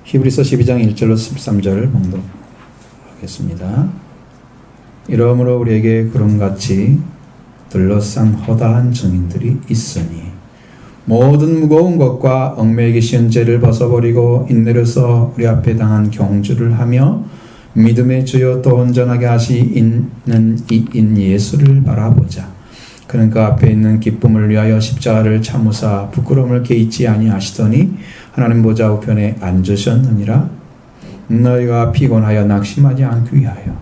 히브리서 12장 1절로 13절 봉독하겠습니다. 이러므로 우리에게 구름같이 둘러싼 허다한 증인들이 있으니 모든 무거운 것과 얽매이기 쉬운 죄를 벗어버리고 인내로서 우리 앞에 당한 경주를 하며 믿음의 주요 또 온전하게 하시는 이인 예수를 바라보자. 그는 그 앞에 있는 기쁨을 위하여 십자가를 참으사 부끄러움을 개의치 아니하시더니 하나님 보좌 우편에 앉으셨느니라. 너희가 피곤하여 낙심하지 않기 위하여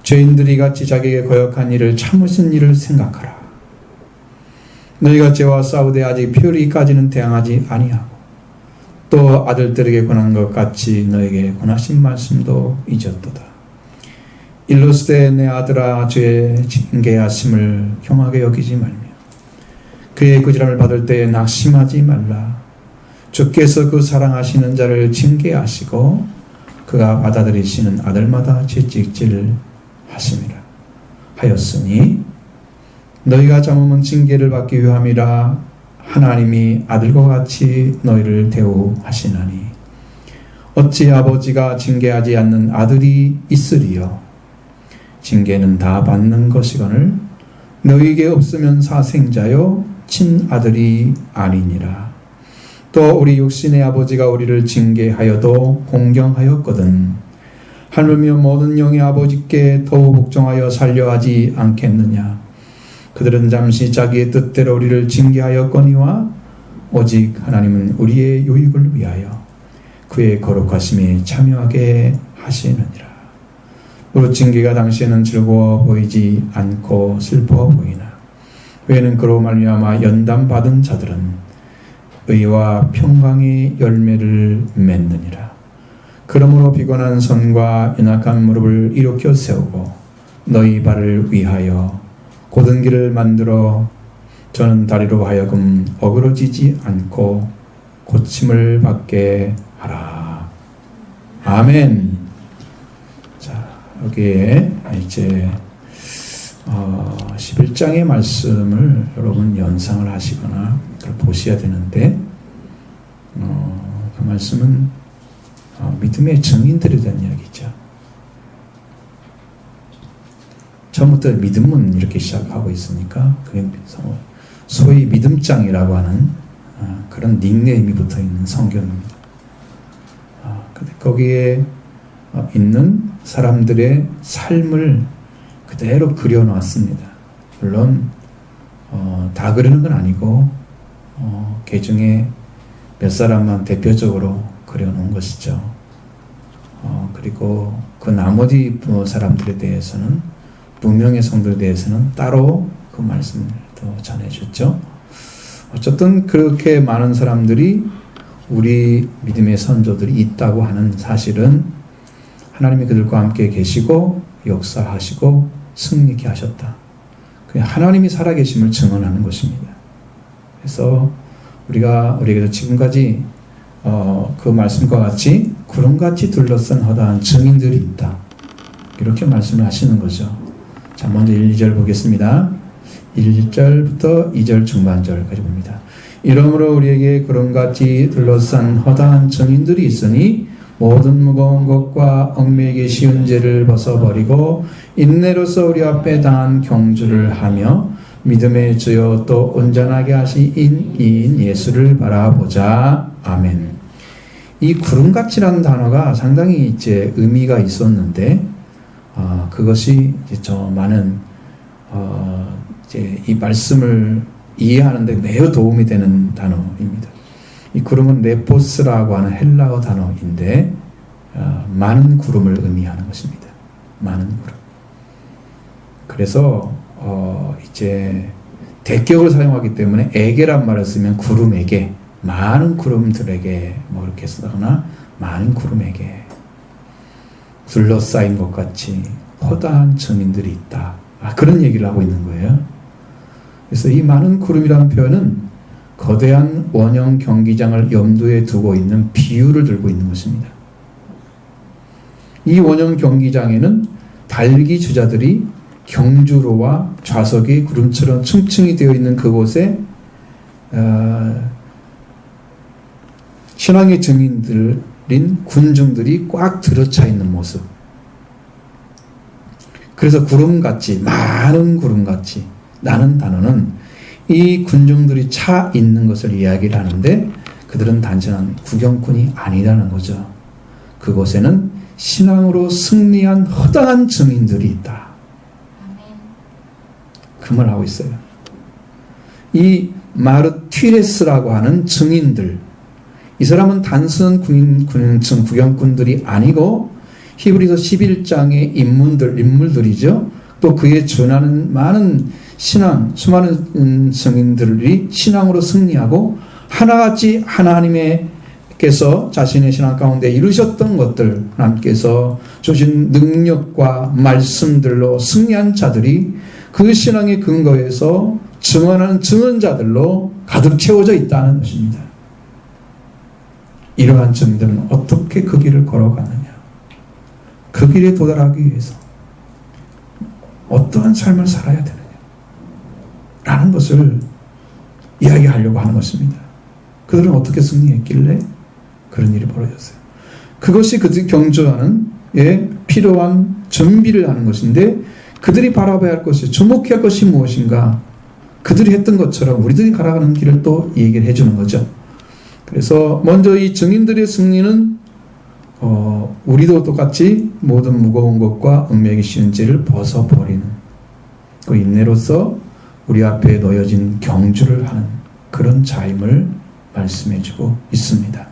죄인들이 같이 자기에게 거역한 일을 참으신 일을 생각하라. 너희가 죄와 싸우되 아직 표리까지는 대항하지 아니하고 또 아들들에게 권한 것 같이 너에게 권하신 말씀도 잊었도다. 일러스되 내 아들아 죄의 징계하심을 경하게 여기지 말며 그의 꾸지람을 받을 때에 낙심하지 말라. 주께서 그 사랑하시는 자를 징계하시고 그가 받아들이시는 아들마다 채찍질 하심이라 하였으니 너희가 잠으면 징계를 받기 위함이라. 하나님이 아들과 같이 너희를 대우하시나니 어찌 아버지가 징계하지 않는 아들이 있으리요. 징계는 다 받는 것이거늘 너희에게 없으면 사생자요 친아들이 아니니라. 또 우리 육신의 아버지가 우리를 징계하여도 공경하였거든 하물며 모든 영의 아버지께 더욱 복종하여 살려하지 않겠느냐. 그들은 잠시 자기의 뜻대로 우리를 징계하였거니와 오직 하나님은 우리의 유익을 위하여 그의 거룩하심에 참여하게 하시느니라. 무릇 징계가 당시에는 즐거워 보이지 않고 슬퍼 보이나 후에는 그로 말미암아 연단받은 자들은 의와 평강의 열매를 맺느니라. 그러므로 피곤한 손과 연약한 무릎을 일으켜 세우고 너희 발을 위하여 곧은 길을 만들어 저는 다리로 하여금 어그러지지 않고 고침을 받게 하라. 아멘. 자, 여기에 이제 11장의 말씀을 여러분 연상을 하시거나 보셔야 되는데 그 말씀은 믿음의 증인들에 대한 이야기죠. 처음부터 믿음은 이렇게 시작하고 있으니까 그게 소위 믿음장이라고 하는 그런 닉네임이 붙어있는 성경입니다. 근데 거기에 있는 사람들의 삶을 그대로 그려놨습니다. 물론 다 그리는 건 아니고 그 중에 몇 사람만 대표적으로 그려놓은 것이죠. 그리고 그 나머지 사람들에 대해서는 무명의 성도에 대해서는 따로 그 말씀을 또 전해줬죠. 어쨌든 그렇게 많은 사람들이 우리 믿음의 선조들이 있다고 하는 사실은 하나님이 그들과 함께 계시고 역사하시고 승리케 하셨다. 하나님이 살아계심을 증언하는 것입니다. 그래서 우리에게도 지금까지 그 말씀과 같이 구름같이 둘러싼 허다한 증인들이 있다. 이렇게 말씀을 하시는 거죠. 자, 먼저 1, 2절 보겠습니다. 1절부터 2절 중반절까지 봅니다. 이러므로 우리에게 구름같이 둘러싼 허다한 증인들이 있으니 모든 무거운 것과 얽매이기 쉬운 죄를 벗어버리고 인내로서 우리 앞에 당한 경주를 하며 믿음의 주요 또 온전하게 하신 이인 예수를 바라보자. 아멘. 이 구름같이라는 단어가 상당히 이제 의미가 있었는데 그것이 이제 저 많은 이제 이 말씀을 이해하는데 매우 도움이 되는 단어입니다. 이 구름은 네포스라고 하는 헬라어 단어인데 많은 구름을 의미하는 것입니다. 많은 구름. 그래서 이제 대격을 사용하기 때문에 에게란 말을 쓰면 구름에게, 많은 구름들에게 뭐 이렇게 쓰거나 많은 구름에게 둘러싸인 것 같이 허다한 증인들이 있다. 그런 얘기를 하고 있는 거예요. 그래서 이 많은 구름이라는 표현은 거대한 원형 경기장을 염두에 두고 있는 비유를 들고 있는 것입니다. 이 원형 경기장에는 달기 주자들이 경주로와 좌석이 구름처럼 층층이 되어 있는 그곳에 신앙의 증인들 군중들이 꽉 들어차 있는 모습. 그래서 구름같이, 많은 구름같이 라는 단어는 이 군중들이 차 있는 것을 이야기를 하는데 그들은 단순한 구경꾼이 아니라는 거죠. 그곳에는 신앙으로 승리한 허다한 증인들이 있다. 그 말을 하고 있어요. 이 마르티레스라고 하는 증인들, 이 사람은 단순한 구경꾼들이 아니고 히브리서 11장의 인물들이죠. 또 그에 준하는 많은 수많은 증인들이 신앙으로 승리하고 하나같이 하나님께서 자신의 신앙 가운데 이루셨던 것들, 하나님께서 주신 능력과 말씀들로 승리한 자들이 그 신앙의 근거에서 증언하는 증언자들로 가득 채워져 있다는 것입니다. 이러한 증인들은 어떻게 그 길을 걸어가느냐, 그 길에 도달하기 위해서 어떠한 삶을 살아야 되느냐 라는 것을 이야기하려고 하는 것입니다. 그들은 어떻게 승리했길래 그런 일이 벌어졌어요. 그것이 그들이 경주하는 필요한 준비를 하는 것인데, 그들이 바라봐야 할 것이, 주목해야 할 것이 무엇인가, 그들이 했던 것처럼 우리들이 걸어가는 길을 또 얘기를 해주는 거죠. 그래서 먼저 이 증인들의 승리는 우리도 똑같이 모든 무거운 것과 은매기 쉬운 죄를 벗어버리는 그 인내로서 우리 앞에 놓여진 경주를 하는 그런 자임을 말씀해주고 있습니다.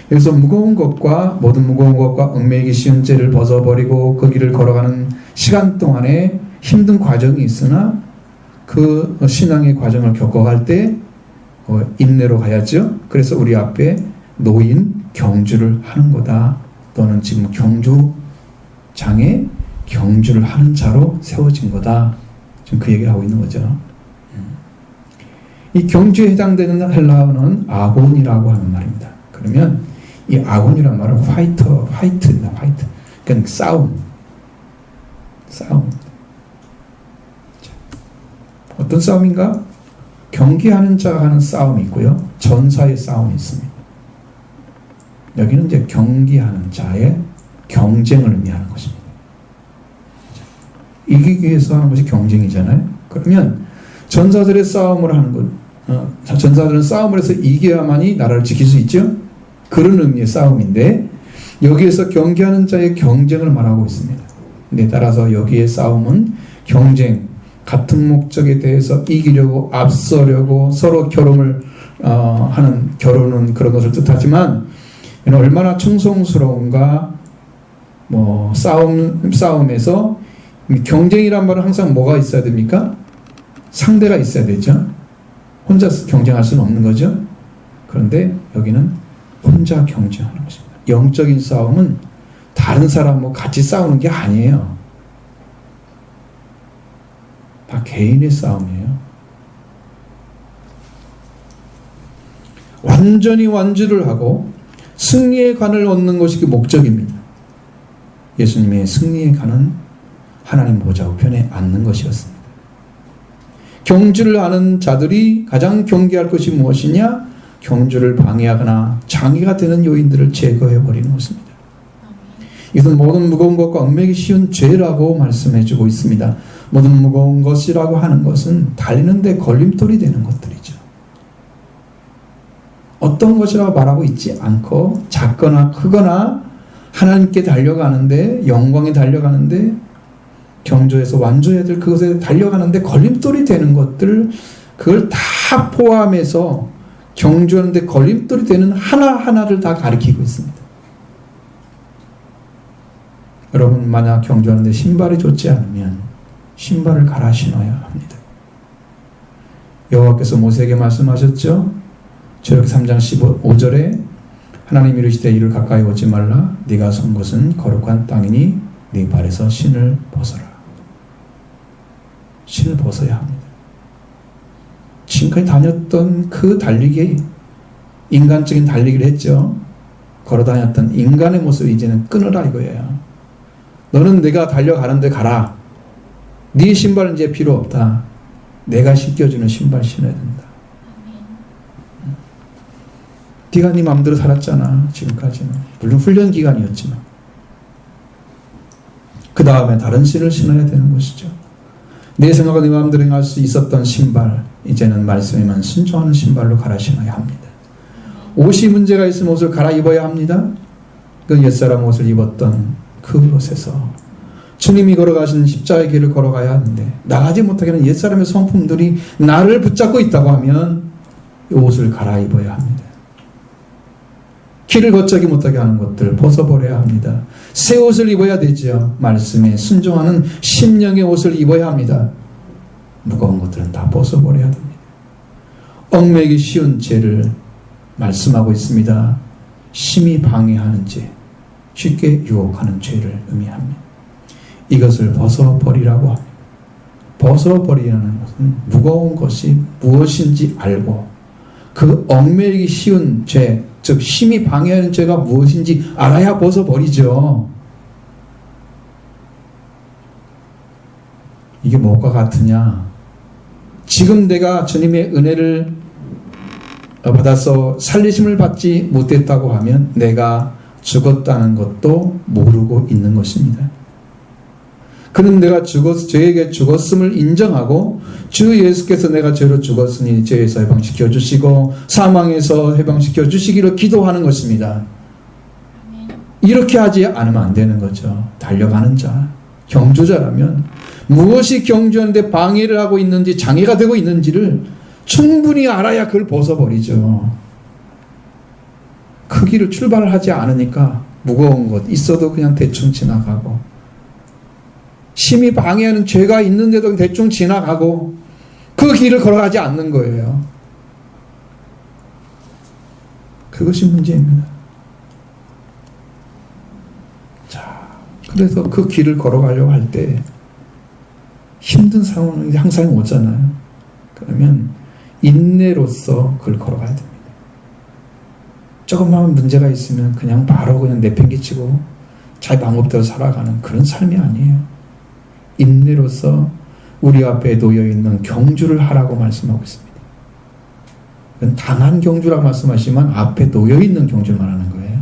그래서 무거운 것과 모든 무거운 것과 은매기 쉬운 죄를 벗어버리고 그 길을 걸어가는 시간 동안에 힘든 과정이 있으나 그 신앙의 과정을 겪어갈 때 인내로 가야죠. 그래서 우리 앞에 놓인 경주를 하는 거다. 또는 지금 경주장에 경주를 하는 자로 세워진 거다. 지금 그 얘기를 하고 있는 거죠. 이 경주에 해당되는 헬라어는 아곤이라고 하는 말입니다. 그러면 이 아곤이란 말은 화이트입니다. 화이트. 그러니까 싸움. 어떤 싸움인가? 경기하는 자가 하는 싸움이 있고요. 전사의 싸움이 있습니다. 여기는 이제 경기하는 자의 경쟁을 의미하는 것입니다. 이기기 위해서 하는 것이 경쟁이잖아요. 그러면 전사들의 싸움을 하는 것, 전사들은 싸움을 해서 이겨야만이 나라를 지킬 수 있죠. 그런 의미의 싸움인데 여기에서 경기하는 자의 경쟁을 말하고 있습니다. 근데 따라서 여기의 싸움은 경쟁, 같은 목적에 대해서 이기려고, 앞서려고 서로 결혼을 하는, 결혼은 그런 것을 뜻하지만 얼마나 충성스러운가. 싸움에서 경쟁이란 말은 항상 뭐가 있어야 됩니까? 상대가 있어야 되죠. 혼자 경쟁할 수는 없는 거죠. 그런데 여기는 혼자 경쟁하는 것입니다. 영적인 싸움은 다른 사람하고 같이 싸우는 게 아니에요. 다 개인의 싸움이에요. 완전히 완주를 하고 승리의 관을 얻는 것이 그 목적입니다. 예수님의 승리의 관은 하나님 보좌 우편에 앉는 것이었습니다. 경주를 하는 자들이 가장 경계할 것이 무엇이냐? 경주를 방해하거나 장애가 되는 요인들을 제거해버리는 것입니다. 이것은 모든 무거운 것과 얽매기 쉬운 죄라고 말씀해주고 있습니다. 모든 무거운 것이라고 하는 것은 달리는데 걸림돌이 되는 것들이죠. 어떤 것이라고 말하고 있지 않고 작거나 크거나 하나님께 달려가는데, 영광에 달려가는데, 경주에서 완주해야 될 그것에 달려가는데 걸림돌이 되는 것들, 그걸 다 포함해서 경주하는데 걸림돌이 되는 하나하나를 다 가리키고 있습니다. 여러분, 만약 경주하는데 신발이 좋지 않으면 신발을 갈아 신어야 합니다. 여호와께서 모세에게 말씀하셨죠. 출애굽기 3장 15절에 하나님 이르시되 이를 가까이 오지 말라. 네가 선 곳은 거룩한 땅이니 네 발에서 신을 벗어라. 신을 벗어야 합니다. 지금까지 다녔던 그 달리기, 인간적인 달리기를 했죠. 걸어다녔던 인간의 모습을 이제는 끊으라 이거예요. 너는 내가 달려가는데 가라. 네 신발은 이제 필요 없다. 내가 신겨주는 신발 신어야 된다. 네가 네 마음대로 살았잖아. 지금까지는. 물론 훈련 기간이었지만. 그 다음에 다른 신을 신어야 되는 것이죠. 내 생각과 내 마음대로 행할 수 있었던 신발, 이제는 말씀에만 순종하는 신발로 갈아 신어야 합니다. 옷이 문제가 있으면 옷을 갈아입어야 합니다. 그 옛사람 옷을 입었던 그곳에서 주님이 걸어가신 십자가의 길을 걸어가야 하는데 나가지 못하게 하는 옛사람의 성품들이 나를 붙잡고 있다고 하면 이 옷을 갈아입어야 합니다. 길을 걷지 못하게 하는 것들 벗어버려야 합니다. 새 옷을 입어야 되죠. 말씀에 순종하는 심령의 옷을 입어야 합니다. 무거운 것들은 다 벗어버려야 됩니다. 얽매이기 쉬운 죄를 말씀하고 있습니다. 심히 방해하는 죄, 쉽게 유혹하는 죄를 의미합니다. 이것을 벗어버리라고 합니다. 벗어버리라는 것은 무거운 것이 무엇인지 알고 그 얽매이기 쉬운 죄, 즉 심히 방해하는 죄가 무엇인지 알아야 벗어버리죠. 이게 뭐가 같으냐? 지금 내가 주님의 은혜를 받아서 살리심을 받지 못했다고 하면 내가 죽었다는 것도 모르고 있는 것입니다. 그는 내가 죄에게 죽었음을 인정하고 주 예수께서 내가 죄로 죽었으니 죄에서 해방시켜 주시고 사망에서 해방시켜 주시기를 기도하는 것입니다. 이렇게 하지 않으면 안 되는 거죠. 달려가는 자, 경주자라면 무엇이 경주하는데 방해를 하고 있는지 장애가 되고 있는지를 충분히 알아야 그걸 벗어버리죠. 그 길을 출발을 하지 않으니까 무거운 것 있어도 그냥 대충 지나가고 심히 방해하는 죄가 있는데도 대충 지나가고 그 길을 걸어가지 않는 거예요. 그것이 문제입니다. 자, 그래서 그 길을 걸어가려고 할 때 힘든 상황이 항상 오잖아요. 그러면 인내로서 그걸 걸어가야 됩니다. 조금만 문제가 있으면 그냥 바로 그냥 내팽개치고 자기 방법대로 살아가는 그런 삶이 아니에요. 인내로서 우리 앞에 놓여있는 경주를 하라고 말씀하고 있습니다. 그건 당한 경주라고 말씀하시면 앞에 놓여있는 경주를 말하는 거예요.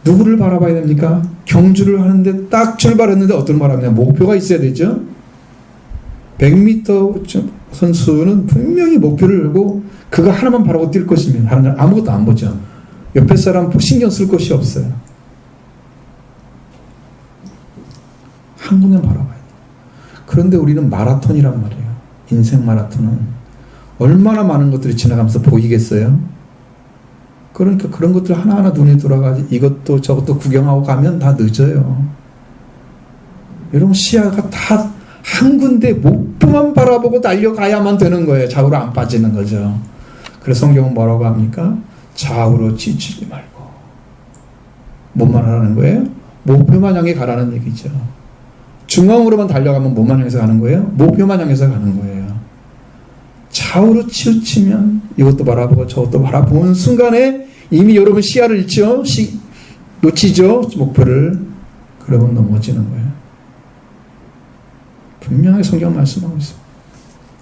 누구를 바라봐야 됩니까? 경주를 하는데 딱 출발했는데 어떤 말하면 목표가 있어야 되죠. 100m 선수는 분명히 목표를 열고 그거 하나만 바라고 뛸 것이면 다른 건 아무것도 안 보죠. 옆에 사람 신경 쓸 것이 없어요. 한 군데 바라봐야 돼요. 그런데 우리는 마라톤이란 말이에요. 인생 마라톤은 얼마나 많은 것들이 지나가면서 보이겠어요? 그러니까 그런 것들 하나하나 눈에 들어가지 이것도 저것도 구경하고 가면 다 늦어요. 여러분 시야가 다 한 군데 목표만 바라보고 달려가야만 되는 거예요. 좌우로 안 빠지는 거죠. 그래서 성경은 뭐라고 합니까? 좌우로 지치지 말고 뭐만 하라는 거예요? 목표만 향해 가라는 얘기죠. 중앙으로만 달려가면 뭐만 향해서 가는 거예요? 목표만 향해서 가는 거예요. 좌우로 치우치면 이것도 바라보고 저것도 바라보는 순간에 이미 여러분 시야를 잃죠? 놓치죠? 목표를. 그러면 넘어지는 거예요. 분명하게 성경 말씀하고 있어요.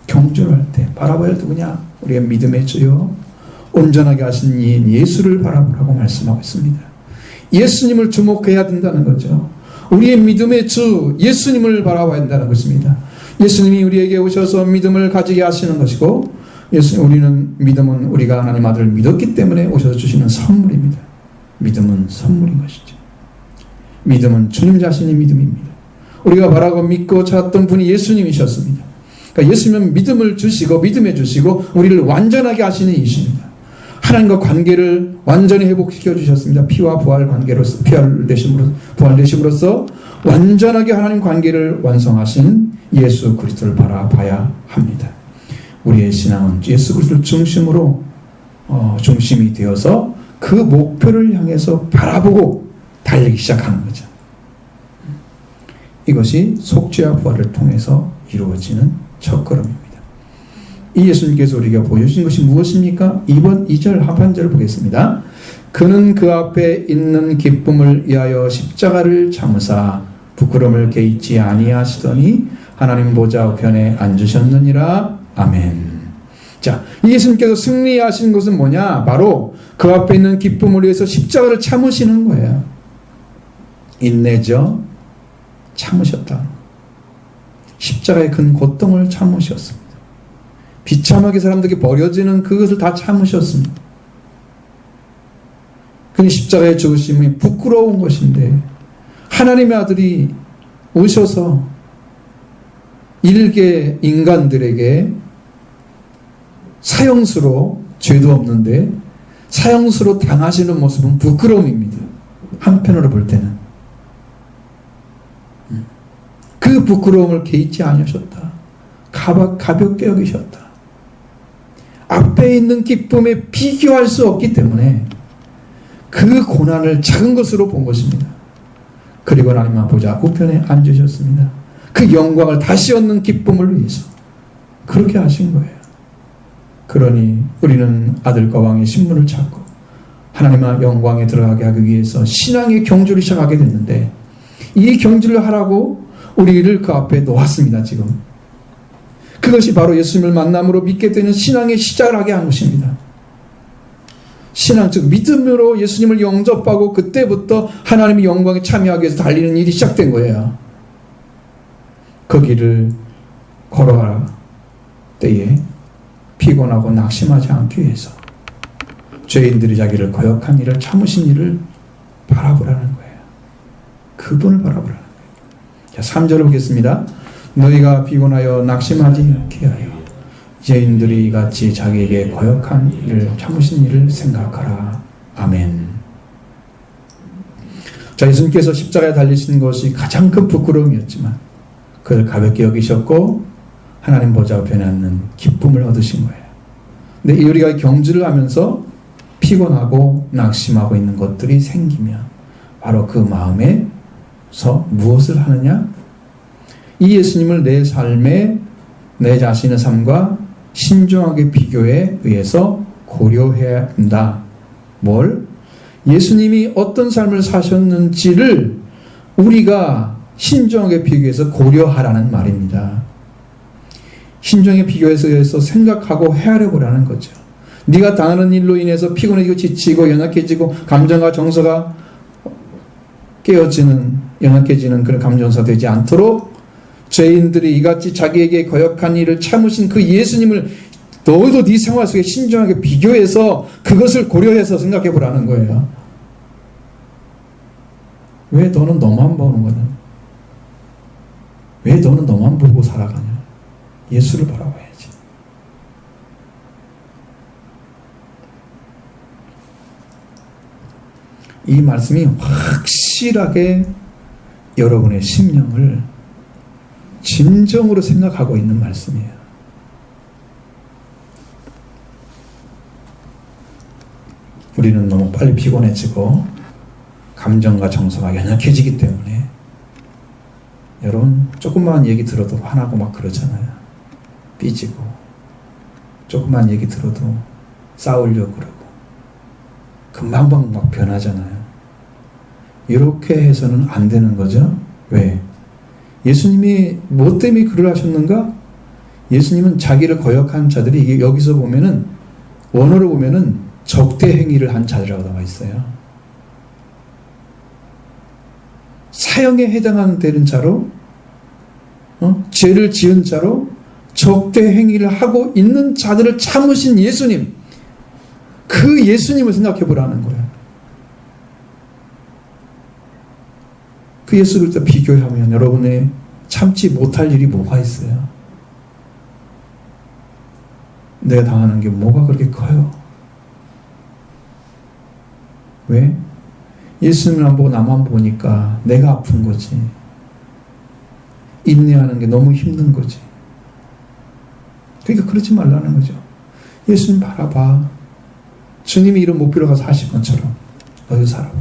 경주를 할 때 바라봐야 할 누구냐? 우리가 믿음의 주요 온전하게 하신 이인 예수를 바라보라고 말씀하고 있습니다. 예수님을 주목해야 된다는 거죠. 우리의 믿음의 주 예수님을 바라봐야 한다는 것입니다. 예수님이 우리에게 오셔서 믿음을 가지게 하시는 것이고 우리는 믿음은 우리가 하나님 아들을 믿었기 때문에 오셔서 주시는 선물입니다. 믿음은 선물인 것이죠. 믿음은 주님 자신이 믿음입니다. 우리가 바라고 믿고 찾았던 분이 예수님이셨습니다. 그러니까 예수님은 믿음을 주시고 믿음해 주시고 우리를 완전하게 하시는 이십니다. 하나님과 관계를 완전히 회복시켜 주셨습니다. 피와 부활 관계로서 부활되심으로써 완전하게 하나님 관계를 완성하신 예수 그리스도를 바라봐야 합니다. 우리의 신앙은 예수 그리스도를 중심으로 중심이 되어서 그 목표를 향해서 바라보고 달리기 시작하는 거죠. 이것이 속죄와 부활을 통해서 이루어지는 첫걸음입니다. 이 예수님께서 우리가 보여주신 것이 무엇입니까? 2절 하반절을 보겠습니다. 그는 그 앞에 있는 기쁨을 위하여 십자가를 참으사 부끄러움을 개의치 아니하시더니 하나님 보좌 우편에 앉으셨느니라. 아멘. 자, 예수님께서 승리하신 것은 뭐냐? 바로 그 앞에 있는 기쁨을 위해서 십자가를 참으시는 거예요. 인내죠. 참으셨다. 십자가의 큰 고통을 참으셨습니다. 비참하게 사람들에게 버려지는 그것을 다 참으셨습니다. 그 십자가의 죽으심이 부끄러운 것인데 하나님의 아들이 오셔서 일개 인간들에게 사형수로, 죄도 없는데 사형수로 당하시는 모습은 부끄러움입니다. 한편으로 볼 때는 그 부끄러움을 개의치 않으셨다. 가볍게 여기셨다. 앞에 있는 기쁨에 비교할 수 없기 때문에 그 고난을 작은 것으로 본 것입니다. 그리고 하나님 보좌 우편에 앉으셨습니다. 그 영광을 다시 얻는 기쁨을 위해서 그렇게 하신 거예요. 그러니 우리는 아들과 왕의 신분을 찾고 하나님의 영광에 들어가게 하기 위해서 신앙의 경주를 시작하게 됐는데 이 경주를 하라고 우리를 그 앞에 놓았습니다. 지금 그것이 바로 예수님을 만남으로 믿게 되는 신앙의 시작을 하게 한 것입니다. 신앙, 즉 믿음으로 예수님을 영접하고 그때부터 하나님의 영광에 참여하기 위해서 달리는 일이 시작된 거예요. 그 길을 걸어갈 때에 피곤하고 낙심하지 않기 위해서 죄인들이 자기를 거역한 일을 참으신 일을 바라보라는 거예요. 그분을 바라보라는 거예요. 자, 3절을 보겠습니다. 너희가 피곤하여 낙심하지 않게 하여 죄인들이 같이 자기에게 거역한 일을 참으신 일을 생각하라. 아멘. 자, 예수님께서 십자가에 달리신 것이 가장 큰 부끄러움이었지만 그걸 가볍게 여기셨고 하나님 보좌 우편에 앉는 기쁨을 얻으신 거예요. 근데 우리가 경주를 하면서 피곤하고 낙심하고 있는 것들이 생기면 바로 그 마음에서 무엇을 하느냐? 이 예수님을 내 삶에 내 자신의 삶과 신중하게 비교에 의해서 고려해야 한다. 뭘? 예수님이 어떤 삶을 사셨는지를 우리가 신중하게 비교해서 고려하라는 말입니다. 신중하게 비교해서 생각하고 헤아려 보라는 거죠. 네가 당하는 일로 인해서 피곤해지고 지치고 연약해지고 감정과 정서가 연약해지는 그런 감정사 되지 않도록 죄인들이 이같이 자기에게 거역한 일을 참으신 그 예수님을 너희도 네 생활 속에 신중하게 비교해서 그것을 고려해서 생각해 보라는 거예요. 왜 너는 너만 보는 거냐? 왜 너는 너만 보고 살아가냐? 예수를 바라봐야지. 이 말씀이 확실하게 여러분의 심령을 진정으로 생각하고 있는 말씀이에요. 우리는 너무 빨리 피곤해지고 감정과 정서가 연약해지기 때문에 여러분 조금만 얘기 들어도 화나고 막 그러잖아요. 삐지고 조금만 얘기 들어도 싸우려고 그러고 금방 막 변하잖아요. 이렇게 해서는 안 되는 거죠. 왜? 예수님이 뭐 때문에 그를 하셨는가? 예수님은 자기를 거역한 자들이 이게 여기서 보면은 원어로 보면은 적대 행위를 한 자들이라고 나와 있어요. 사형에 해당하는 되는 자로 죄를 지은 자로 적대 행위를 하고 있는 자들을 참으신 예수님, 그 예수님을 생각해 보라는 거예요. 그 예수 그리스도 비교하면 여러분의 참지 못할 일이 뭐가 있어요? 내가 당하는 게 뭐가 그렇게 커요? 왜? 예수님을 안 보고 나만 보니까 내가 아픈 거지. 인내하는 게 너무 힘든 거지. 그러니까 그러지 말라는 거죠. 예수님 바라봐. 주님이 이런 목표로 가서 하신 것처럼 너희 살아봐.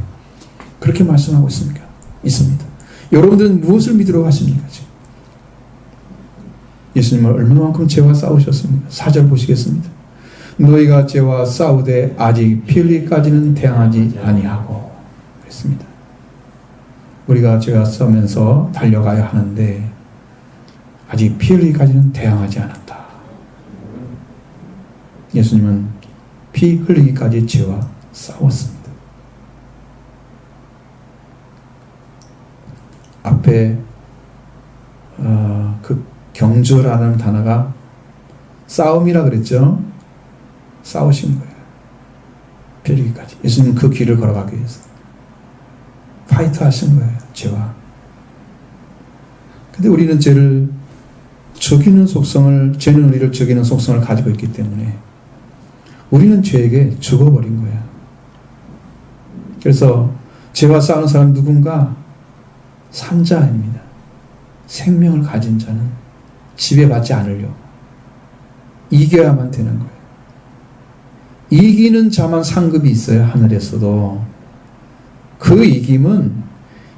그렇게 말씀하고 있습니다. 여러분들은 무엇을 믿으러 가십니까? 지금? 예수님은 얼마만큼 죄와 싸우셨습니까? 4절 보시겠습니다. 너희가 죄와 싸우되 아직 피 흘리기까지는 대항하지 아니하고 그랬습니다. 우리가 죄와 싸우면서 달려가야 하는데 아직 피 흘리기까지는 대항하지 않았다. 예수님은 피 흘리기까지 죄와 싸웠습니다. 앞에 그 경주라는 단어가 싸움이라 그랬죠. 싸우신 거예요. 피 흘리기까지. 예수님은 그 길을 걸어가기 위해서 파이트 하신 거예요. 죄와. 근데 우리는 죄를 죽이는 속성을, 죄는 우리를 죽이는 속성을 가지고 있기 때문에 우리는 죄에게 죽어버린 거예요. 그래서 죄와 싸우는 사람 누군가? 산자입니다. 생명을 가진 자는 지배받지 않으려고 이겨야만 되는 거예요. 이기는 자만 상급이 있어요. 하늘에서도. 그 이김은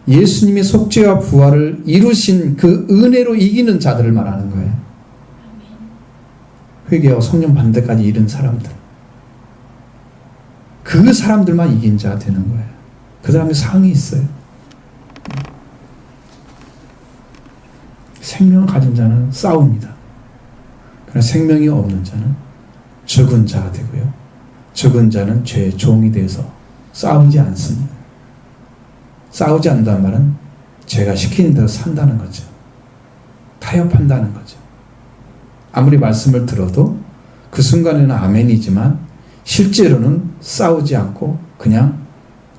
예수님의 속죄와 부활을 이루신 그 은혜로 이기는 자들을 말하는 거예요. 회개와 성령 반대까지 이른 사람들. 그 사람들만 이긴 자 되는 거예요. 그 사람의 상이 있어요. 생명을 가진 자는 싸웁니다. 그러나 생명이 없는 자는 죽은 자가 되고요. 죽은 자는 죄의 종이 돼서 싸우지 않습니다. 싸우지 않는다는 말은 죄가 시키는 대로 산다는 거죠. 타협한다는 거죠. 아무리 말씀을 들어도 그 순간에는 아멘이지만 실제로는 싸우지 않고 그냥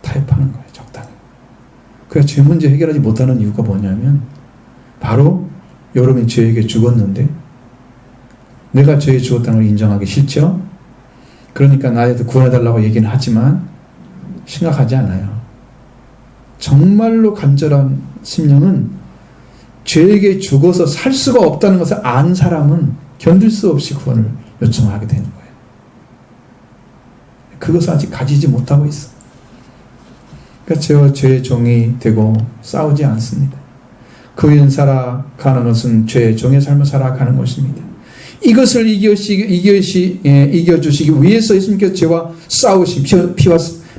타협하는 거예요. 적당히. 그래서 죄 문제 해결하지 못하는 이유가 뭐냐면 바로 여러분이 죄에게 죽었는데 내가 죄에 죽었다는 걸 인정하기 싫죠? 그러니까 나한테 구원해달라고 얘기는 하지만 심각하지 않아요. 정말로 간절한 심령은 죄에게 죽어서 살 수가 없다는 것을 안 사람은 견딜 수 없이 구원을 요청하게 되는 거예요. 그것을 아직 가지지 못하고 있어. 그러니까 죄와 죄의 종이 되고 싸우지 않습니다. 그 위에 살아가는 것은 죄의 종의 삶을 살아가는 것입니다. 이것을 이겨주시기 위해서 예수님께서 죄와 싸우신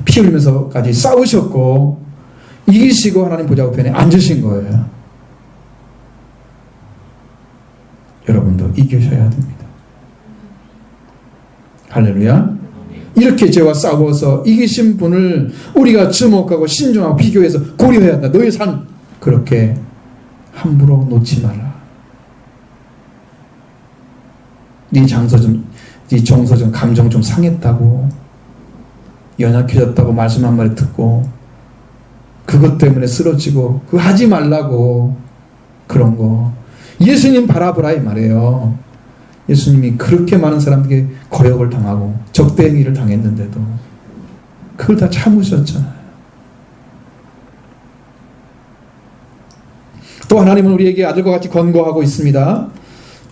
피 흘리면서까지 싸우셨고 이기시고 하나님 보좌 우편에 앉으신 거예요. 여러분도 이기셔야 됩니다. 할렐루야. 이렇게 죄와 싸워서 이기신 분을 우리가 주목하고 신중하고 비교해서 고려해야 한다. 너의 삶 그렇게 함부로 놓지 마라. 네 정서 좀 감정 좀 상했다고 연약해졌다고 말씀 한 마디 듣고 그것 때문에 쓰러지고 그거 하지 말라고 그런 거 예수님 바라보라 이 말이에요. 예수님이 그렇게 많은 사람들에게 거역을 당하고 적대행위를 당했는데도 그걸 다 참으셨잖아요. 또 하나님은 우리에게 아들과 같이 권고하고 있습니다.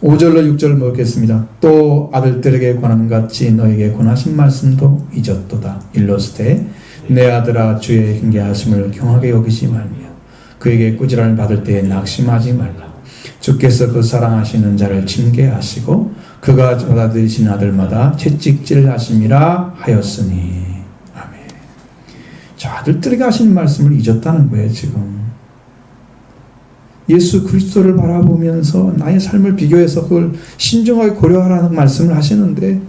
5절로 6절을 먹겠습니다. 또 아들들에게 권하는 같이 너에게 권하신 말씀도 잊었도다. 일러스되 내 아들아 주의 hin계하심을 경하게 여기지 말며 그에게 꾸지람을 받을 때에 낙심하지 말라. 주께서 그 사랑하시는 자를 징계하시고 그가 받아들이신 아들마다 채찍질 하심이라 하였으니. 아멘. 저 아들들에게 하신 말씀을 잊었다는 거예요. 지금 예수 그리스도를 바라보면서 나의 삶을 비교해서 그걸 신중하게 고려하라는 말씀을 하시는데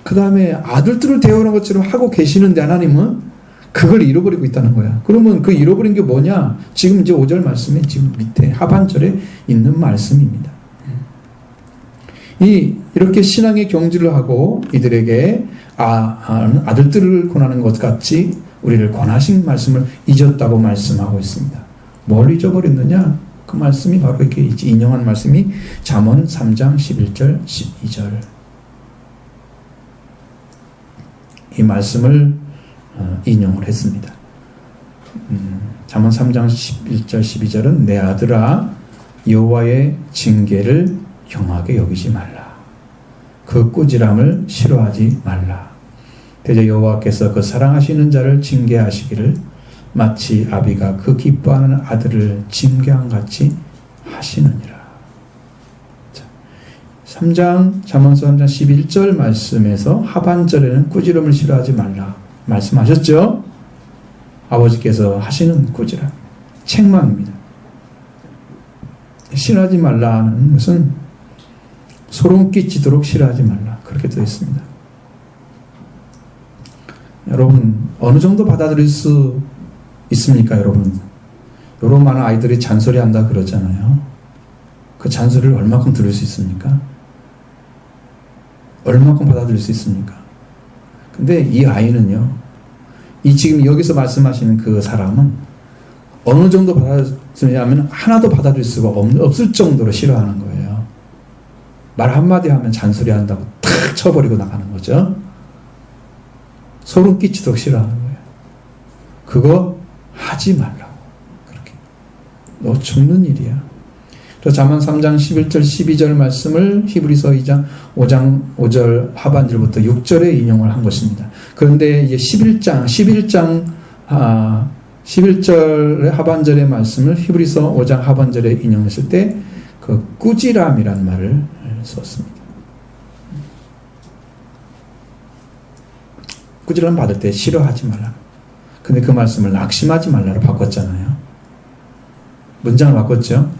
그 다음에 아들들을 대우하는 것처럼 하고 계시는데 하나님은 그걸 잃어버리고 있다는 거야. 그러면 그 잃어버린 게 뭐냐? 지금 이제 5절 말씀에 지금 밑에 하반절에 있는 말씀입니다. 이렇게 신앙의 경주를 하고 이들에게 아들들을 권하는 것 같이 우리를 권하신 말씀을 잊었다고 말씀하고 있습니다. 뭘 잊어버렸느냐? 그 말씀이 바로 이렇게 인용한 말씀이 잠언 3장 11절 12절 이 말씀을 인용을 했습니다. 잠언 3장 11절 12절은 내 아들아 여호와의 징계를 경하게 여기지 말라. 그 꾸지람을 싫어하지 말라. 대저 여호와께서 그 사랑하시는 자를 징계하시기를 마치 아비가 그 기뻐하는 아들을 징계한 같이 하시느니라. 자, 잠언 3장 11절 말씀에서 하반절에는 꾸지람을 싫어하지 말라 말씀하셨죠? 아버지께서 하시는 꾸지람, 책망입니다. 싫어하지 말라는 것은 소름 끼치도록 싫어하지 말라 그렇게 되어 있습니다. 여러분 어느 정도 받아들일 수 있습니까, 여러분? 여러 많은 아이들이 잔소리한다 그러잖아요. 그 잔소리를 얼마큼 들을 수 있습니까? 얼마큼 받아들일 수 있습니까? 근데 이 아이는요, 이 지금 여기서 말씀하시는 그 사람은 어느 정도 받아들이냐면 하나도 받아들일 수가 없을 정도로 싫어하는 거예요. 말 한마디 하면 잔소리 한다고 탁 쳐버리고 나가는 거죠. 소름 끼치도록 싫어하는 거예요. 그거 하지 말라고. 그렇게. 너 죽는 일이야. 그래서 잠언 3장 11절 12절 말씀을 히브리서 5장 5절 하반절부터 6절에 인용을 한 것입니다. 그런데 이제 11절의 하반절의 말씀을 히브리서 5장 하반절에 인용했을 때 그 꾸지람이라는 말을 썼습니다. 꾸지람 받을 때 싫어하지 말라. 근데 그 말씀을 낙심하지 말라로 바꿨잖아요. 문장을 바꿨죠.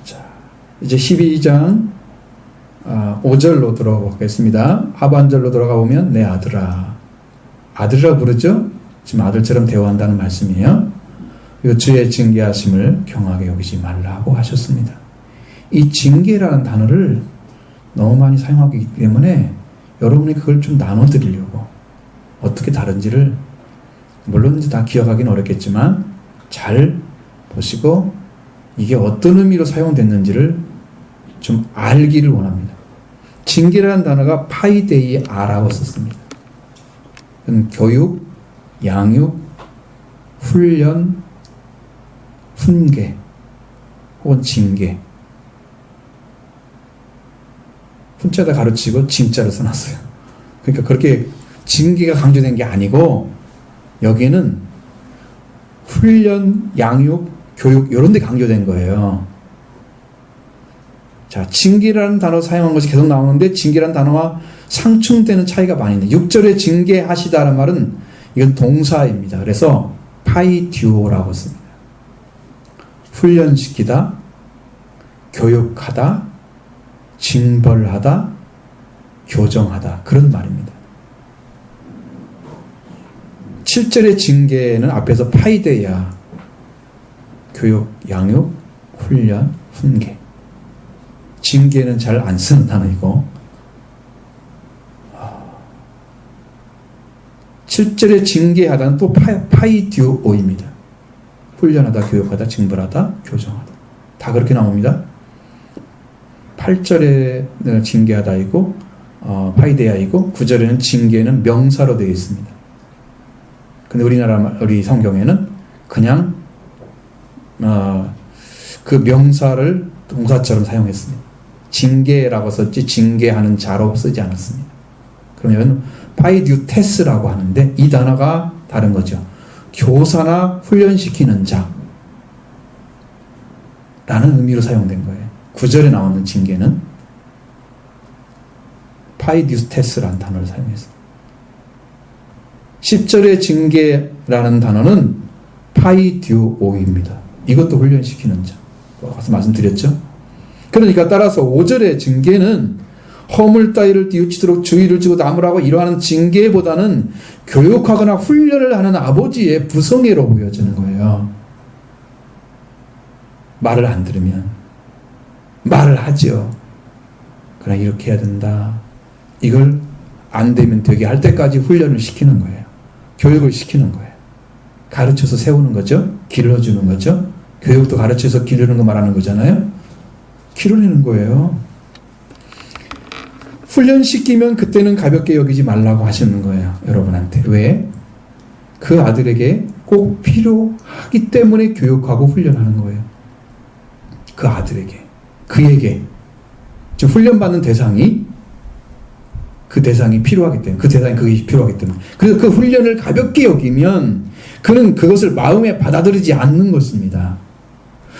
자, 이제 12장 5절로 들어가 보겠습니다. 하반절로 들어가 보면 내 아들아. 아들이라 부르죠. 지금 아들처럼 대화한다는 말씀이에요. 이 주의 징계하심을 경하게 여기지 말라고 하셨습니다. 이 징계라는 단어를 너무 많이 사용하기 때문에 여러분이 그걸 좀 나눠드리려고 어떻게 다른지를 물론 이제 다 기억하기는 어렵겠지만 잘 보시고 이게 어떤 의미로 사용됐는지를 좀 알기를 원합니다. 징계라는 단어가 파이데이아라고 썼습니다. 교육, 양육, 훈련, 훈계 혹은 징계. 훈자다 가르치고 징자를 써놨어요. 그러니까 그렇게 징계가 강조된 게 아니고 여기는 훈련, 양육, 교육 이런 데 강조된 거예요. 자, 징계라는 단어 사용한 것이 계속 나오는데 징계라는 단어와 상충되는 차이가 많이 있는데 6절에 징계하시다라는 말은 이건 동사입니다. 그래서 파이듀오라고 씁니다. 훈련시키다, 교육하다, 징벌하다, 교정하다 그런 말입니다. 7절의 징계는 앞에서 파이데야 교육, 양육, 훈련, 훈계. 징계는 잘 안 쓰는 단어이고 7절의 징계하다는 또 파이듀오입니다. 훈련하다, 교육하다, 징벌하다, 교정하다. 다 그렇게 나옵니다. 8절에 징계하다이고 파이데야이고 9절에는 징계는 명사로 되어 있습니다. 근데 우리 성경에는 그냥 그 명사를 동사처럼 사용했습니다. 징계라고 썼지 징계하는 자로 쓰지 않았습니다. 그러면 파이듀테스라고 하는데 이 단어가 다른 거죠. 교사나 훈련시키는 자 라는 의미로 사용된 거예요. 9절에 나오는 징계는 파이듀테스라는 단어를 사용했습니다. 10절의 징계라는 단어는 파이듀오입니다. 이것도 훈련시키는 자. 아까 말씀드렸죠. 그러니까 따라서 5절의 징계는 허물 따위를 뉘우치도록 주의를 주고 나무라고 이러한 징계보다는 교육하거나 훈련을 하는 아버지의 부성애로 보여지는 거예요. 말을 안 들으면 말을 하죠. 그러나 이렇게 해야 된다. 이걸 안 되면 되게 할 때까지 훈련을 시키는 거예요. 교육을 시키는 거예요. 가르쳐서 세우는 거죠. 길러주는 거죠. 교육도 가르쳐서 기르는 거 말하는 거잖아요. 길러내는 거예요. 훈련시키면 그때는 가볍게 여기지 말라고 하시는 거예요. 여러분한테. 왜? 그 아들에게 꼭 필요하기 때문에 교육하고 훈련하는 거예요. 그 아들에게. 그에게. 지금 훈련받는 대상이 그 대상이 필요하기 때문에. 그 대상이 그게 필요하기 때문에. 그래서 그 훈련을 가볍게 여기면 그는 그것을 마음에 받아들이지 않는 것입니다.